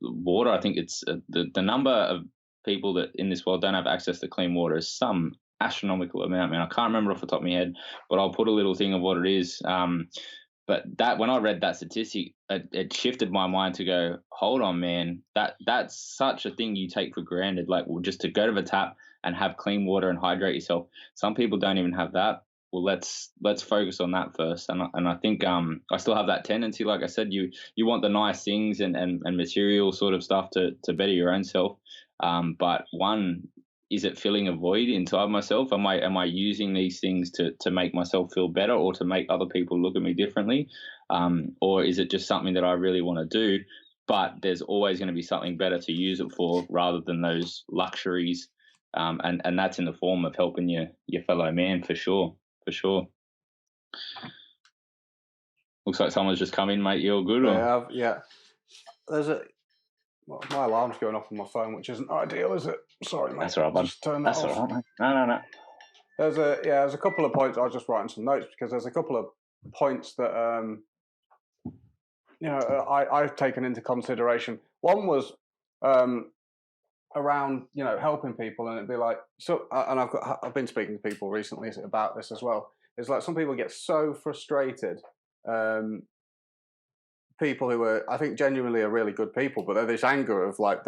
water. I think it's the number of people that in this world don't have access to clean water is some astronomical amount, man. I can't remember off the top of my head, but I'll put a little thing of what it is. But that when I read that statistic, it shifted my mind to go, hold on, man, that's such a thing you take for granted. Like, well, just to go to the tap and have clean water and hydrate yourself. Some people don't even have that. Well, let's focus on that first. And I think I still have that tendency. Like I said, you want the nice things and material sort of stuff to better your own self. But one, is it filling a void inside myself? Am I using these things to make myself feel better or to make other people look at me differently? Or is it just something that I really want to do? But there's always going to be something better to use it for rather than those luxuries. And that's in the form of helping your fellow man, for sure. For sure. Looks like someone's just come in, mate. You all good? Yeah. There's my alarm's going off on my phone, which isn't ideal, is it? Sorry, mate. That's all right, bud. Just turn that off. All right, mate. No. There's a couple of points. I was just writing some notes because there's a couple of points that I've taken into consideration. One was around helping people, and it'd be like and I've been speaking to people recently about this as well. It's like some people get so frustrated. People who I think genuinely are really good people, but they're this anger of like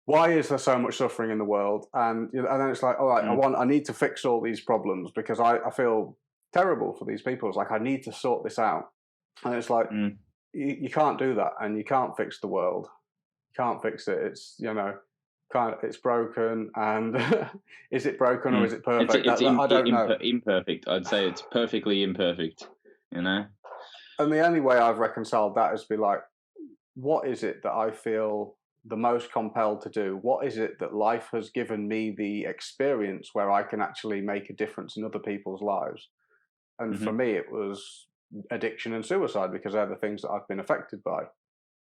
why is there so much suffering in the world? And then it's like, all right, I need to fix all these problems because I feel terrible for these people. It's like I need to sort this out, and it's like you can't do that, and you can't fix the world. Can't fix it. It's it's broken, and is it broken or is it perfect? It's I don't know. Imperfect. I'd say it's perfectly imperfect. And the only way I've reconciled that is to be like, what is it that I feel the most compelled to do? What is it that life has given me the experience where I can actually make a difference in other people's lives? And for me, it was addiction and suicide because they're the things that I've been affected by.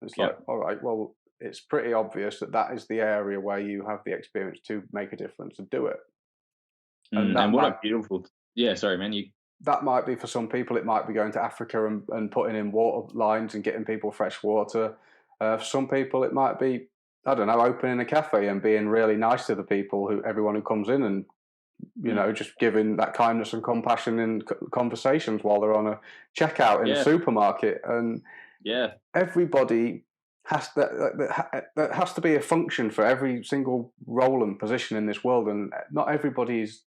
It's like, all right, well, it's pretty obvious that is the area where you have the experience to make a difference and do it. And what a beautiful... Yeah, sorry, man. That might be for some people. It might be going to Africa and putting in water lines and getting people fresh water. For some people, it might be, I don't know, opening a cafe and being really nice to the people, everyone who comes in, and just giving that kindness and compassion in conversations while they're on a checkout in a supermarket. And everybody there has to be a function for every single role and position in this world, and not everybody's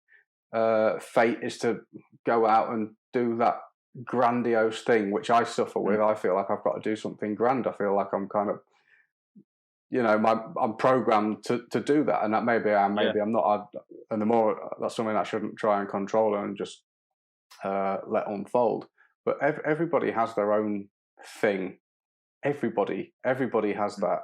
fate is to go out and do that grandiose thing, which I suffer with. I feel like I've got to do something grand. I feel like I'm kind of, I'm programmed to do that, and that maybe I'm not. And the more, that's something I shouldn't try and control and just let unfold. But everybody has their own thing. Everybody has that.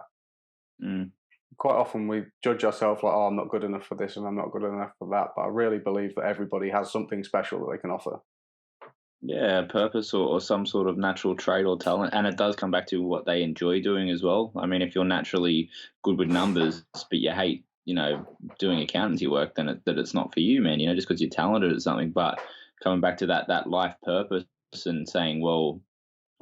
Quite often we judge ourselves like, oh, I'm not good enough for this and I'm not good enough for that. But I really believe that everybody has something special that they can offer. Yeah, purpose or some sort of natural trait or talent. And it does come back to what they enjoy doing as well. I mean, if you're naturally good with numbers, but you hate, doing accountancy work, then it's not for you, man, just because you're talented at something. But coming back to that life purpose and saying, well,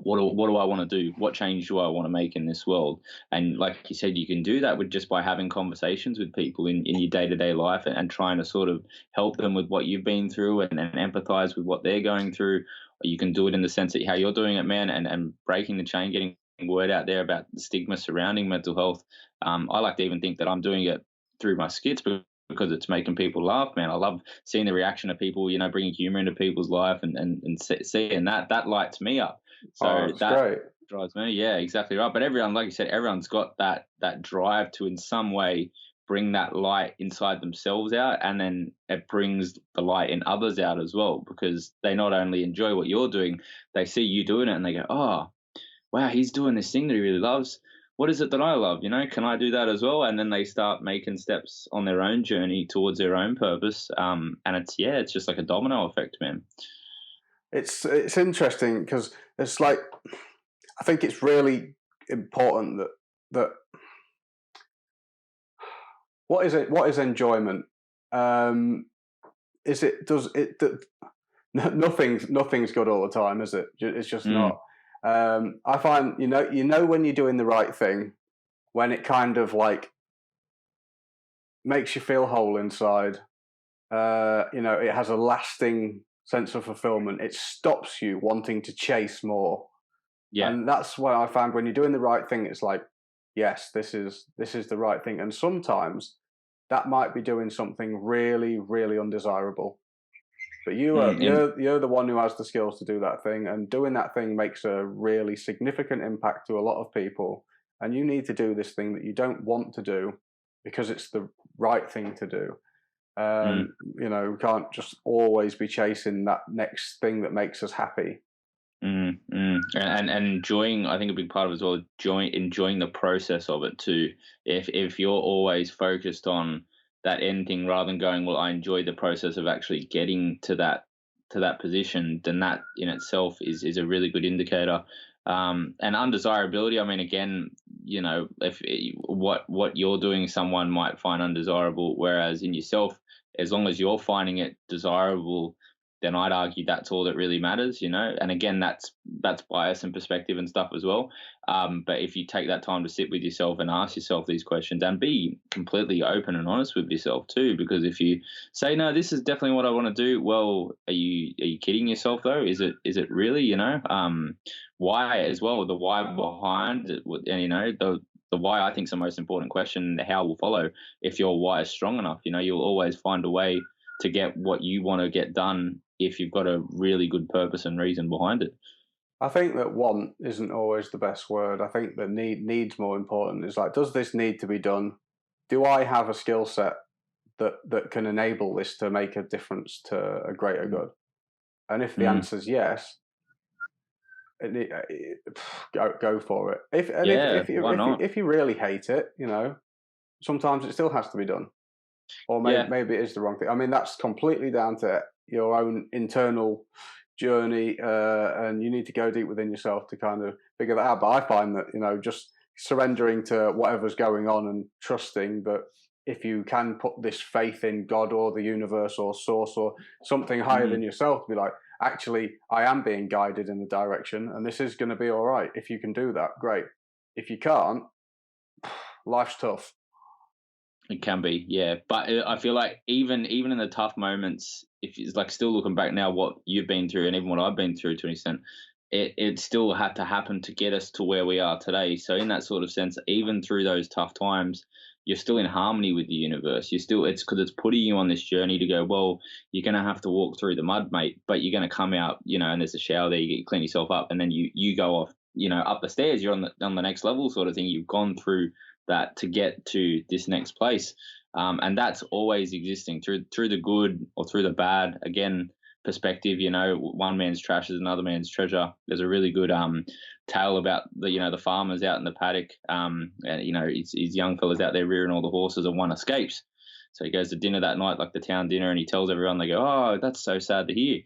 what do I want to do? What change do I want to make in this world? And like you said, you can do that with just by having conversations with people in your day-to-day life and trying to sort of help them with what you've been through and empathize with what they're going through. You can do it in the sense that how you're doing it, man, and breaking the chain, getting word out there about the stigma surrounding mental health. I like to even think that I'm doing it through my skits because it's making people laugh, man. I love seeing the reaction of people, bringing humor into people's life and seeing that lights me up. So that great. Drives me. Yeah, exactly right. But everyone, like you said, everyone's got that drive to in some way bring that light inside themselves out, and then it brings the light in others out as well, because they not only enjoy what you're doing, they see you doing it and they go, oh, wow, he's doing this thing that he really loves. What is it that I love? Can I do that as well? And then they start making steps on their own journey towards their own purpose. And it's just like a domino effect, man. It's interesting because it's like, I think it's really important that what is enjoyment? Nothing's good all the time, is it? It's just not. I find when you're doing the right thing, when it kind of like makes you feel whole inside. It has a lasting sense of fulfillment. It stops you wanting to chase more. Yeah. And that's what I found when you're doing the right thing. It's like, yes, this is the right thing. And sometimes that might be doing something really, really undesirable. But you're the one who has the skills to do that thing, and doing that thing makes a really significant impact to a lot of people. And you need to do this thing that you don't want to do because it's the right thing to do. We can't just always be chasing that next thing that makes us happy. And enjoying, I think a big part of it as well, enjoying the process of it too. If you're always focused on that end thing rather than going, well, I enjoy the process of actually getting to that position, then that in itself is a really good indicator. And undesirability, I mean, again, if what you're doing, someone might find undesirable, whereas in yourself, as long as you're finding it desirable, then I'd argue that's all that really matters, And again, that's bias and perspective and stuff as well. But if you take that time to sit with yourself and ask yourself these questions and be completely open and honest with yourself too, because if you say, no, this is definitely what I want to do, well, are you kidding yourself though? Is it really, why as well, the why behind it, and the why I think is the most important question. The how will follow. If your why is strong enough, you'll always find a way to get what you want to get done if you've got a really good purpose and reason behind it. I think that want isn't always the best word. I think that need's more important. It's like, does this need to be done? Do I have a skill set that can enable this to make a difference to a greater good? And if the answer is yes, go for it. If you really hate it, sometimes it still has to be done, or maybe it is the wrong thing. I mean, that's completely down to your own internal journey, and you need to go deep within yourself to kind of figure that out. But I find that just surrendering to whatever's going on and trusting that if you can put this faith in God or the universe or source or something higher than yourself, to be like, actually, I am being guided in the direction, and this is going to be all right. If you can do that, great. If you can't, life's tough. It can be, yeah. But I feel like even in the tough moments, if it's like still looking back now, what you've been through and even what I've been through to an extent, it still had to happen to get us to where we are today. So in that sort of sense, even through those tough times, you're still in harmony with the universe. It's because it's putting you on this journey to go, well, you're going to have to walk through the mud, mate, but you're going to come out, and there's a shower there, you clean yourself up, and then you go off, up the stairs, you're on the next level sort of thing. You've gone through that to get to this next place. And that's always existing through the good or through the bad. Again, perspective, one man's trash is another man's treasure. There's a really good tale about the farmers out in the paddock, and his young fellas out there rearing all the horses, and one escapes. So he goes to dinner that night, like the town dinner, and he tells everyone. They go, "Oh, that's so sad to hear."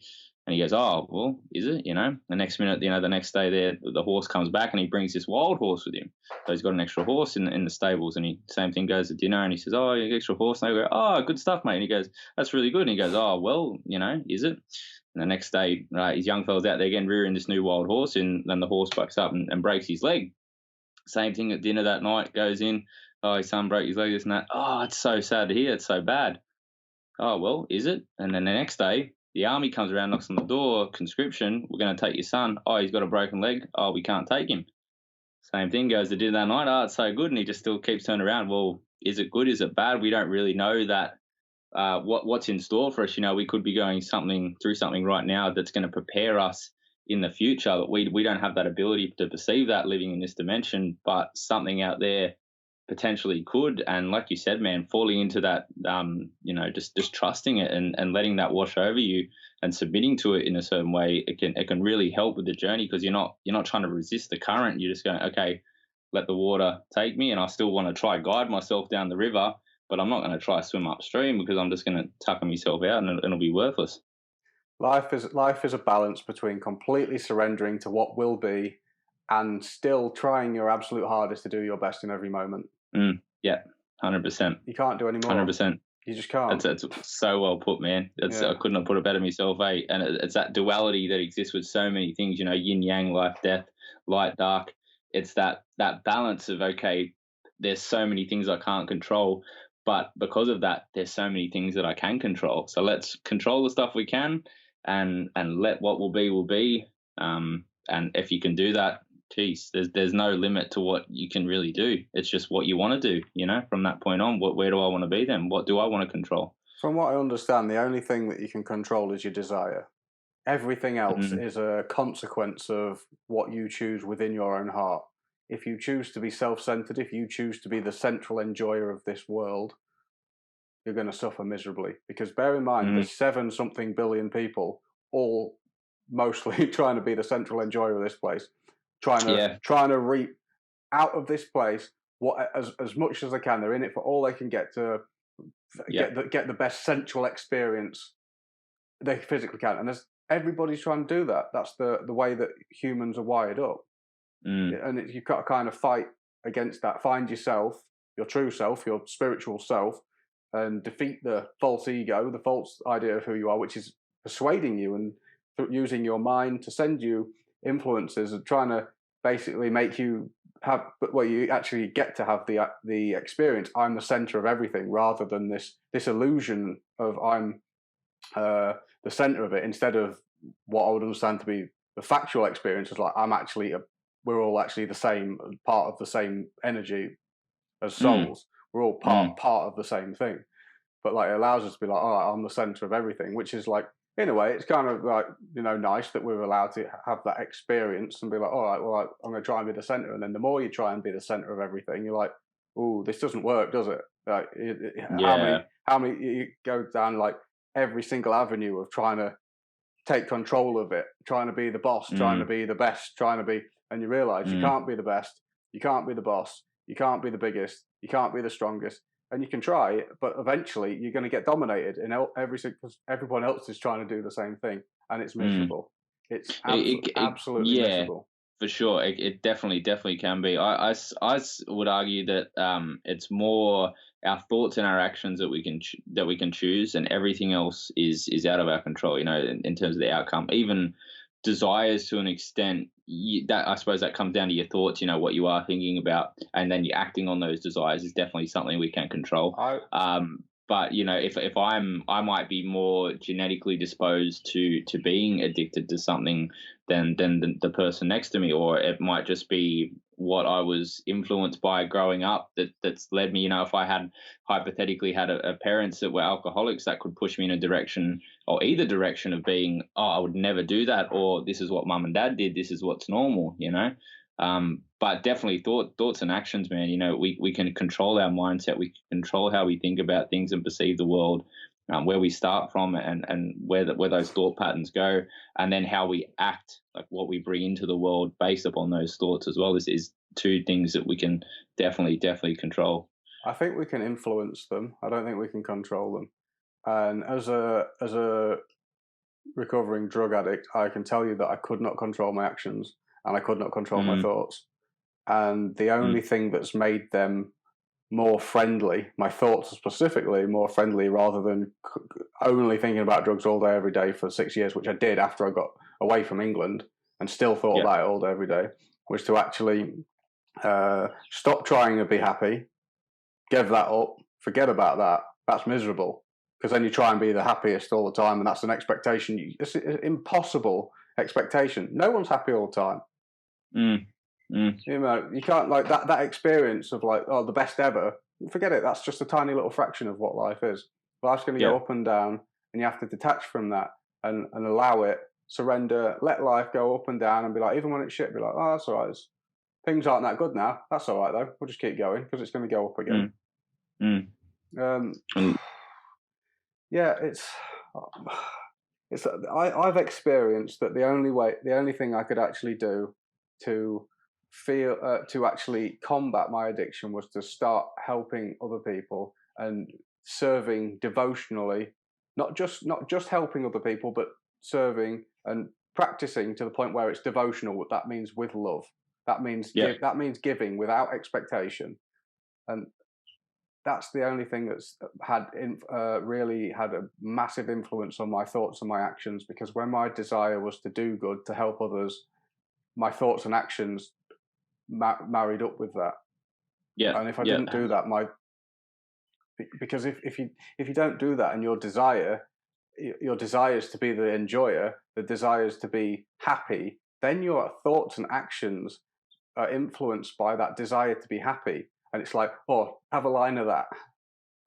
And he goes, "Oh, well, is it?" The next minute, the next day, there the horse comes back, and he brings this wild horse with him. So he's got an extra horse in the stables, and same thing, goes to dinner, and he says, "Oh, you got extra horse?" And they go, "Oh, good stuff, mate." And he goes, "That's really good." And he goes, "Oh, well, is it?" And the next day, his young fella's out there again rearing this new wild horse, and then the horse backs up and breaks his leg. Same thing at dinner that night, goes in, "Oh, his son broke his leg, this and that." "Oh, it's so sad to hear. It's so bad." "Oh, well, is it?" And then the next day, the army comes around, knocks on the door, conscription, "We're going to take your son." "Oh, he's got a broken leg." "Oh, we can't take him." Same thing, goes to dinner that night. "Oh, it's so good." And he just still keeps turning around. Well, is it good? Is it bad? We don't really know that. What's in store for us? We could be going through something right now that's going to prepare us in the future. But we don't have that ability to perceive that living in this dimension. But something out there potentially could. And like you said, man, falling into that, just trusting it and letting that wash over you and submitting to it in a certain way, it can really help with the journey, because you're not trying to resist the current. You're just going, okay, let the water take me, and I still want to try guide myself down the river, but I'm not going to try swim upstream, because I'm just going to tuck myself out and it'll be worthless. Life is a balance between completely surrendering to what will be and still trying your absolute hardest to do your best in every moment. Yeah, 100%. You can't do any more. 100%. You just can't. That's so well put, man. I couldn't have put it better myself, eh? And it's that duality that exists with so many things, yin yang, life, death, light, dark. It's that balance of, okay, there's so many things I can't control, But because of that, there's so many things that I can control. So let's control the stuff we can, and let what will be. And if you can do that, geez, there's no limit to what you can really do. It's just what you want to do. From that point on, where do I want to be then? What do I want to control? From what I understand, the only thing that you can control is your desire. Everything else is a consequence of what you choose within your own heart. If you choose to be self-centered, if you choose to be the central enjoyer of this world, you're going to suffer miserably. Because bear in mind, there's 7-something billion people, all mostly trying to be the central enjoyer of this place, trying to reap out of this place what as much as they can. They're in it for all they can get to get the best central experience they physically can, and everybody's trying to do that. That's the way that humans are wired up, and you've got to kind of fight against that. Find yourself, your true self, your spiritual self, and defeat the false ego, the false idea of who you are, which is persuading you and using your mind to send you influences and trying to basically make you have, but well, you actually get to have the experience. I'm the center of everything, rather than this illusion of I'm the center of it, instead of what I would understand to be the factual experience. Is like we're all actually the same, part of the same energy as souls. We're all part of the same thing. But like, it allows us to be like, all right, I'm the center of everything, which is like, in a way, it's kind of like, nice that we're allowed to have that experience and be like, all right, well, I'm going to try and be the center. And then the more you try and be the center of everything, you're like, oh, this doesn't work, does it? Like, how many you go down like every single avenue of trying to take control of it, trying to be the boss, trying to be the best, and you realize you can't be the best, you can't be the boss, you can't be the biggest, you can't be the strongest. And you can try, but eventually you're going to get dominated, and because everyone else is trying to do the same thing, and it's miserable. It's absolutely miserable. For sure, it definitely can be. I would argue that it's more our thoughts and our actions that we can choose, and everything else is out of our control. In terms of the outcome, even desires to an extent. That, I suppose, that comes down to your thoughts. What you are thinking about, and then you're acting on those desires is definitely something we can control. But if I might be more genetically disposed to being addicted to something than the person next to me, or it might just be what I was influenced by growing up that's led me. If I had hypothetically had a parents that were alcoholics, that could push me in a direction, or either direction, of being, oh, I would never do that, or this is what mum and dad did, this is what's normal. But definitely thoughts and actions, man. We can control our mindset, we can control how we think about things and perceive the world, where we start from, and where those thought patterns go, and then how we act, like what we bring into the world based upon those thoughts as well. This is two things that we can definitely control. I think we can influence them. I don't think we can control them. And as a recovering drug addict, I can tell you that I could not control my actions, and I could not control my thoughts. And the only thing that's made them more friendly, my thoughts specifically more friendly, rather than only thinking about drugs all day every day for 6 years, which I did after I got away from England and still thought about it all day every day, was to actually stop trying to be happy, give that up, forget about that. That's miserable, because then you try and be the happiest all the time, and that's an expectation. It's an impossible expectation. No one's happy all the time. You can't, like, that experience of like, oh, the best ever. Forget it. That's just a tiny little fraction of what life is. Life's going to go up and down, and you have to detach from that and allow it, surrender, let life go up and down, and be like, even when it's shit, be like, oh, that's all right. Things aren't that good now. That's all right though. We'll just keep going, because it's going to go up again. Yeah, I've experienced that the only thing I could actually do to actually combat my addiction was to start helping other people and serving devotionally, not just helping other people, but serving and practicing to the point where it's devotional. That means with love. That means giving without expectation, and that's the only thing that's really had a massive influence on my thoughts and my actions. Because when my desire was to do good, to help others, my thoughts and actions married up with that. And if I didn't do that, because if you don't do that, and your desire is to be the enjoyer, the desire is to be happy, then your thoughts and actions are influenced by that desire to be happy. And it's like, oh, have a line of that,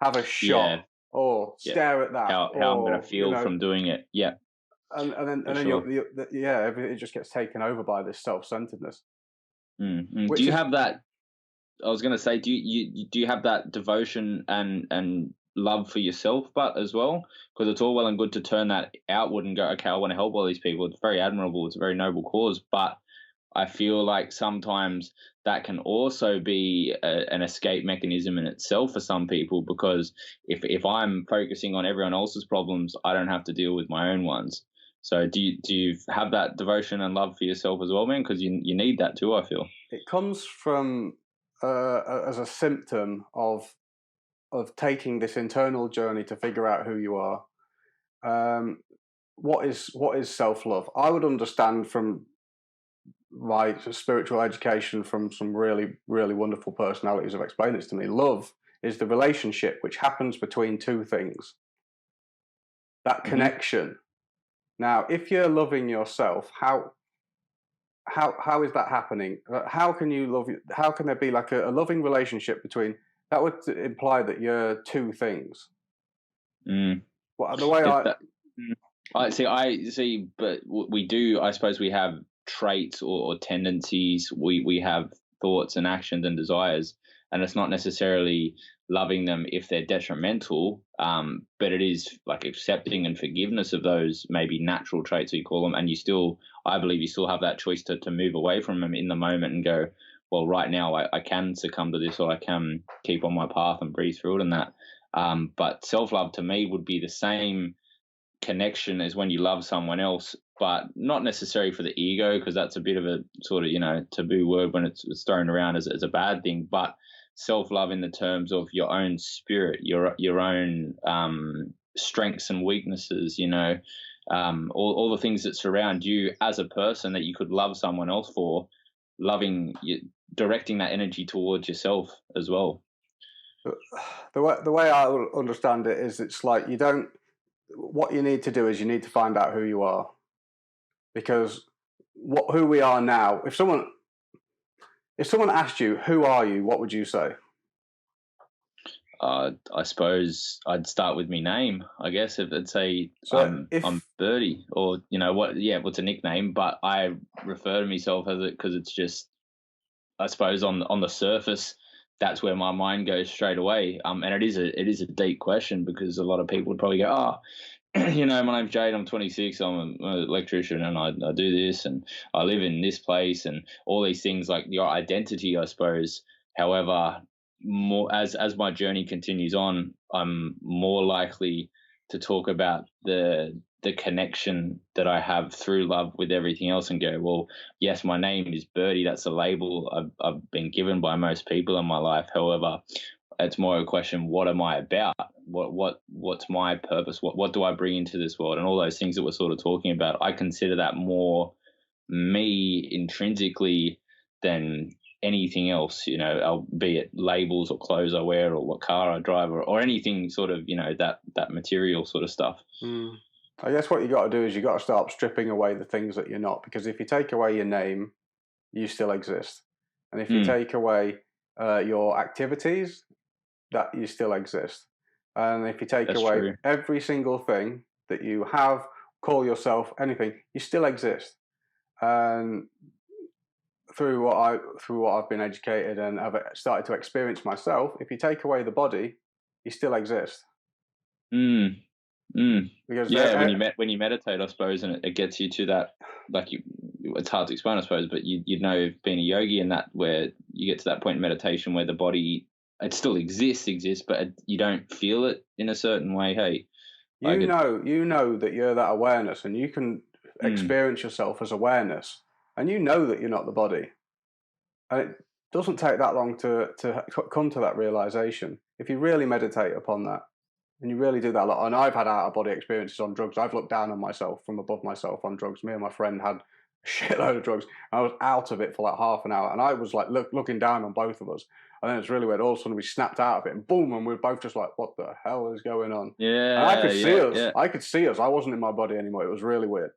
have a shot, or stare at that, how I'm going to feel from doing it. Yeah. And then everything just gets taken over by this self-centeredness. Do you have that? I was going to say, do you have that devotion and love for yourself, but as well? Because it's all well and good to turn that outward and go, okay, I want to help all these people. It's very admirable. It's a very noble cause, but I feel like sometimes that can also be an escape mechanism in itself for some people, because if I'm focusing on everyone else's problems, I don't have to deal with my own ones. So do you have that devotion and love for yourself as well, man? Because you need that too, I feel. It comes from as a symptom of taking this internal journey to figure out who you are. What is self-love? I would understand from my spiritual education, from some really, really wonderful personalities have explained this to me. Love is the relationship which happens between two things. That connection. Now, if you're loving yourself, how is that happening? How can you love? How can there be like a loving relationship between? That would imply that you're two things. Well, the way I see, but we do. I suppose we have traits or tendencies. We have thoughts and actions and desires, and it's not necessarily loving them if they're detrimental, but it is like accepting and forgiveness of those maybe natural traits, we call them, and I believe you still have that choice to move away from them in the moment and go, well, right now I can succumb to this, or I can keep on my path and breathe through it and that. But self-love to me would be the same connection as when you love someone else, but not necessarily for the ego, because that's a bit of a sort of, taboo word when it's thrown around as a bad thing, but self-love in the terms of your own spirit, your own strengths and weaknesses, all the things that surround you as a person that you could love someone else for, directing that energy towards yourself as well. The way I understand it is, it's like what you need to do is you need to find out who you are, because who we are now, if someone asked you, who are you, what would you say? I suppose I'd start with my name, I guess. If I'd say I'm Birdie, or what's a nickname, but I refer to myself as it because it's just, I suppose on the surface, that's where my mind goes straight away. And it is a deep question, because a lot of people would probably go, my name's Jaydon, I'm 26, I'm an electrician, and I do this, and I live in this place, and all these things, like your identity, I suppose. However, more as my journey continues on, I'm more likely to talk about the connection that I have through love with everything else, and go, well, yes, my name is Birdie. That's a label I've been given by most people in my life. However, it's more a question, what am I about? What's my purpose? What do I bring into this world? And all those things that we're sort of talking about, I consider that more me intrinsically than anything else, be it labels or clothes I wear or what car I drive or anything sort of, that material sort of stuff. I guess what you got to do is you got to start stripping away the things that you're not, because if you take away your name, you still exist. And if you take away your activities, that you still exist. And if you take away every single thing that you have, call yourself anything, you still exist. And through what I've been educated and I've started to experience myself, if you take away the body, you still exist. Because when you meditate, I suppose, and it gets you to that, like it's hard to explain, I suppose, but you'd know, being a yogi, and that where you get to that point in meditation where the body, it still exists, but you don't feel it in a certain way. Hey, you know that you're that awareness, and you can experience yourself as awareness, and you know that you're not the body. And it doesn't take that long to come to that realization. If you really meditate upon that, and you really do that a lot. And I've had out-of-body experiences on drugs. I've looked down on myself from above myself on drugs. Me and my friend had a shitload of drugs. I was out of it for like half an hour, and I was like looking down on both of us. And then it's really weird. All of a sudden we snapped out of it and boom, and we were both just like, what the hell is going on? Yeah. And I could see us. Yeah. I could see us. I wasn't in my body anymore. It was really weird.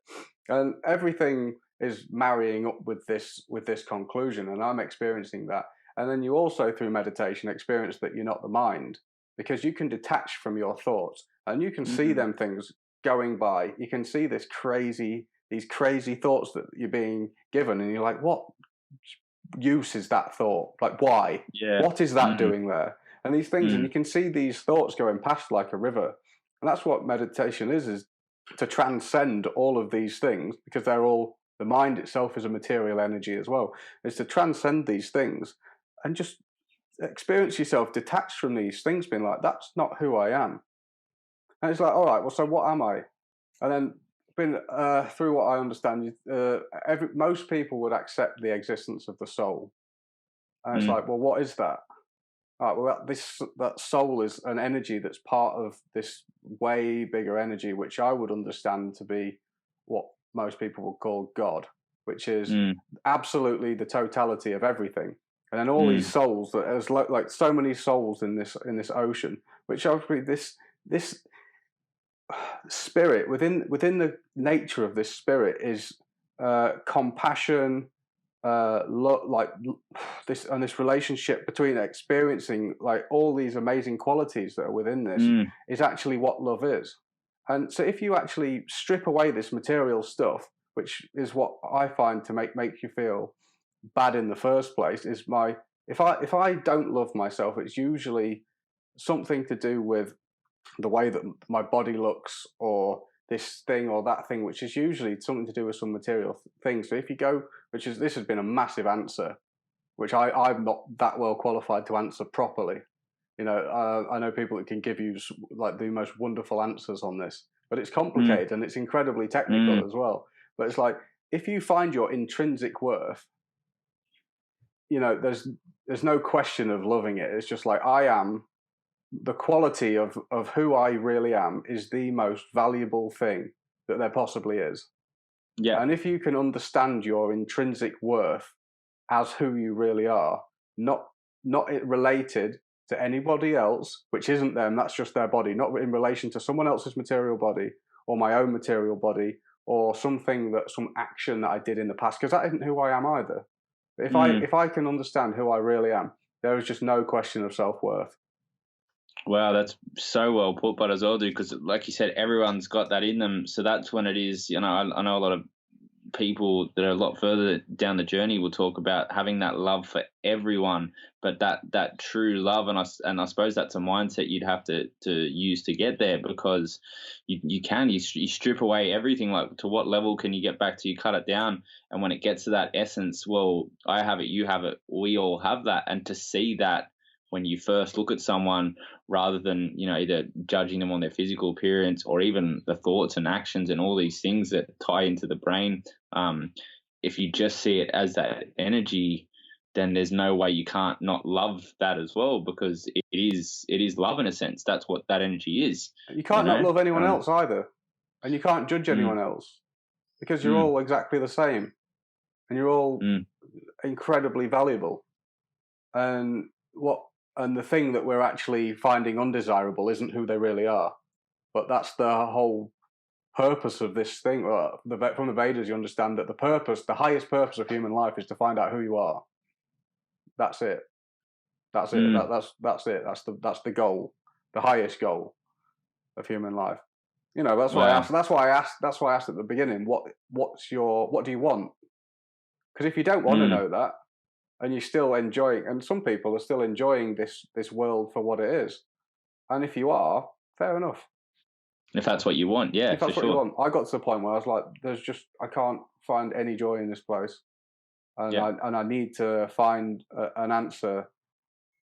And everything is marrying up with this conclusion. And I'm experiencing that. And then you also, through meditation, experience that you're not the mind, because you can detach from your thoughts and you can see them things going by. You can see these crazy thoughts that you're being given, and you're like, what use is that thought? Like, why? Yeah. What is that doing there? And these things, and you can see these thoughts going past like a river. And that's what meditation is to transcend all of these things, because they're all, the mind itself is a material energy as well, is to transcend these things and just experience yourself detached from these things, being like, that's not who I am. And it's like, all right, well, so what am I? And then through what I understand, most people would accept the existence of the soul. And it's like, well, what is that? All right, well, that soul is an energy that's part of this way bigger energy, which I would understand to be what most people would call God, which is absolutely the totality of everything. And then all these souls, that there's like so many souls in this ocean, which obviously this spirit within the nature of this spirit is compassion, like this, and this relationship between experiencing like all these amazing qualities that are within this is actually what love is. And so if you actually strip away this material stuff, which is what I find to make you feel bad in the first place, is if I don't love myself, it's usually something to do with the way that my body looks, or this thing or that thing, which is usually something to do with some material thing. So if you go, this has been a massive answer, which I'm not that well qualified to answer properly. You know, I know people that can give you like the most wonderful answers on this, but it's complicated and it's incredibly technical as well. But it's like, if you find your intrinsic worth, you know, there's no question of loving it. It's just like, I am, the quality of who I really am is the most valuable thing that there possibly is. Yeah. And if you can understand your intrinsic worth as who you really are, not related to anybody else, which isn't them, that's just their body, not in relation to someone else's material body or my own material body or some action that I did in the past, because that isn't who I am either. If I can understand who I really am, there is just no question of self-worth. Wow, that's so well put, but as well, dude, because like you said, everyone's got that in them. So that's when it is, you know, I know a lot of people that are a lot further down the journey will talk about having that love for everyone, but that true love, and I suppose that's a mindset you'd have to use to get there, because you strip away everything. Like, to what level can you get back to? You cut it down, and when it gets to that essence, well, I have it, you have it, we all have that, and to see that when you first look at someone, rather than, you know, either judging them on their physical appearance or even the thoughts and actions and all these things that tie into the brain, if you just see it as that energy, then there's no way you can't not love that as well, because it is love in a sense. That's what that energy is. You can't not love anyone else either, and you can't judge anyone else, because you're all exactly the same, and you're all incredibly valuable. And the thing that we're actually finding undesirable isn't who they really are, but that's the whole purpose of this thing. From the Vedas, you understand that the highest purpose of human life is to find out who you are. That's it. That's it. That's it. That's the goal, the highest goal of human life. You know, that's why I asked. That's why I asked at the beginning. What do you want? Because if you don't want to know that, and you're still enjoying, and some people are still enjoying this world for what it is, and if you are, fair enough. If that's what you want, yeah, if that's for what sure. you want. I got to the point where I was like, I can't find any joy in this place, and I need to find an answer,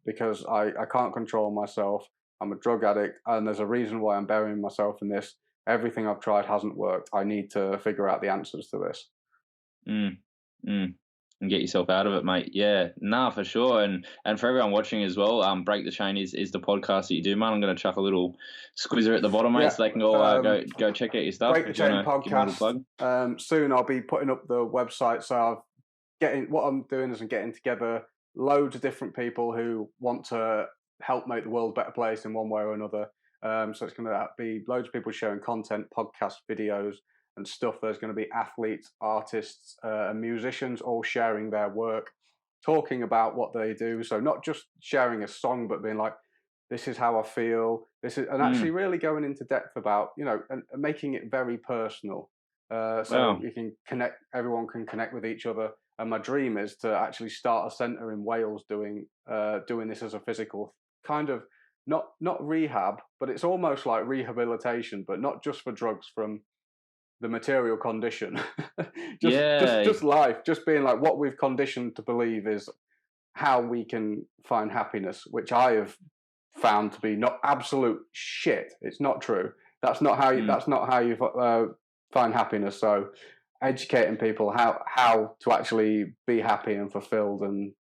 because I can't control myself. I'm a drug addict, and there's a reason why I'm burying myself in this. Everything I've tried hasn't worked. I need to figure out the answers to this. And get yourself out of it, mate. Yeah, for sure. And for everyone watching as well, Break the Chain is the podcast that you do, man. I'm going to chuck a little squizzer at the bottom, mate, so they can all go check out your stuff. Break the Chain podcast. Soon I'll be putting up the website. So what I'm doing is I'm getting together loads of different people who want to help make the world a better place in one way or another. So it's going to be loads of people sharing content, podcasts, videos, and stuff. There's going to be athletes, artists, and musicians all sharing their work, talking about what they do. So not just sharing a song, but being like, this is how I feel. This is, and actually really going into depth about, and making it very personal. So you can connect. Everyone can connect with each other. And my dream is to actually start a centre in Wales doing this as a physical kind of not rehab, but it's almost like rehabilitation, but not just for drugs, from the material condition. just life, just being like what we've conditioned to believe is how we can find happiness, which I have found to be not absolute shit. It's not true. That's not how you. That's not how you find happiness. So, educating people how to actually be happy and fulfilled, and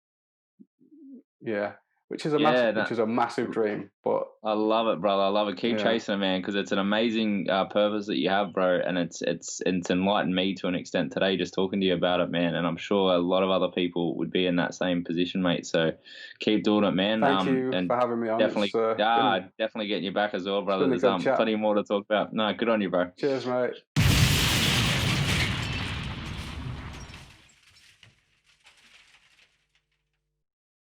which is a massive dream. But I love it, brother. I love it. Keep chasing it, man, because it's an amazing purpose that you have, bro. And it's enlightened me to an extent today just talking to you about it, man. And I'm sure a lot of other people would be in that same position, mate. So keep doing it, man. Thank you for having me on. Definitely, definitely getting you back as well, brother. There's plenty more to talk about. No, good on you, bro. Cheers, mate.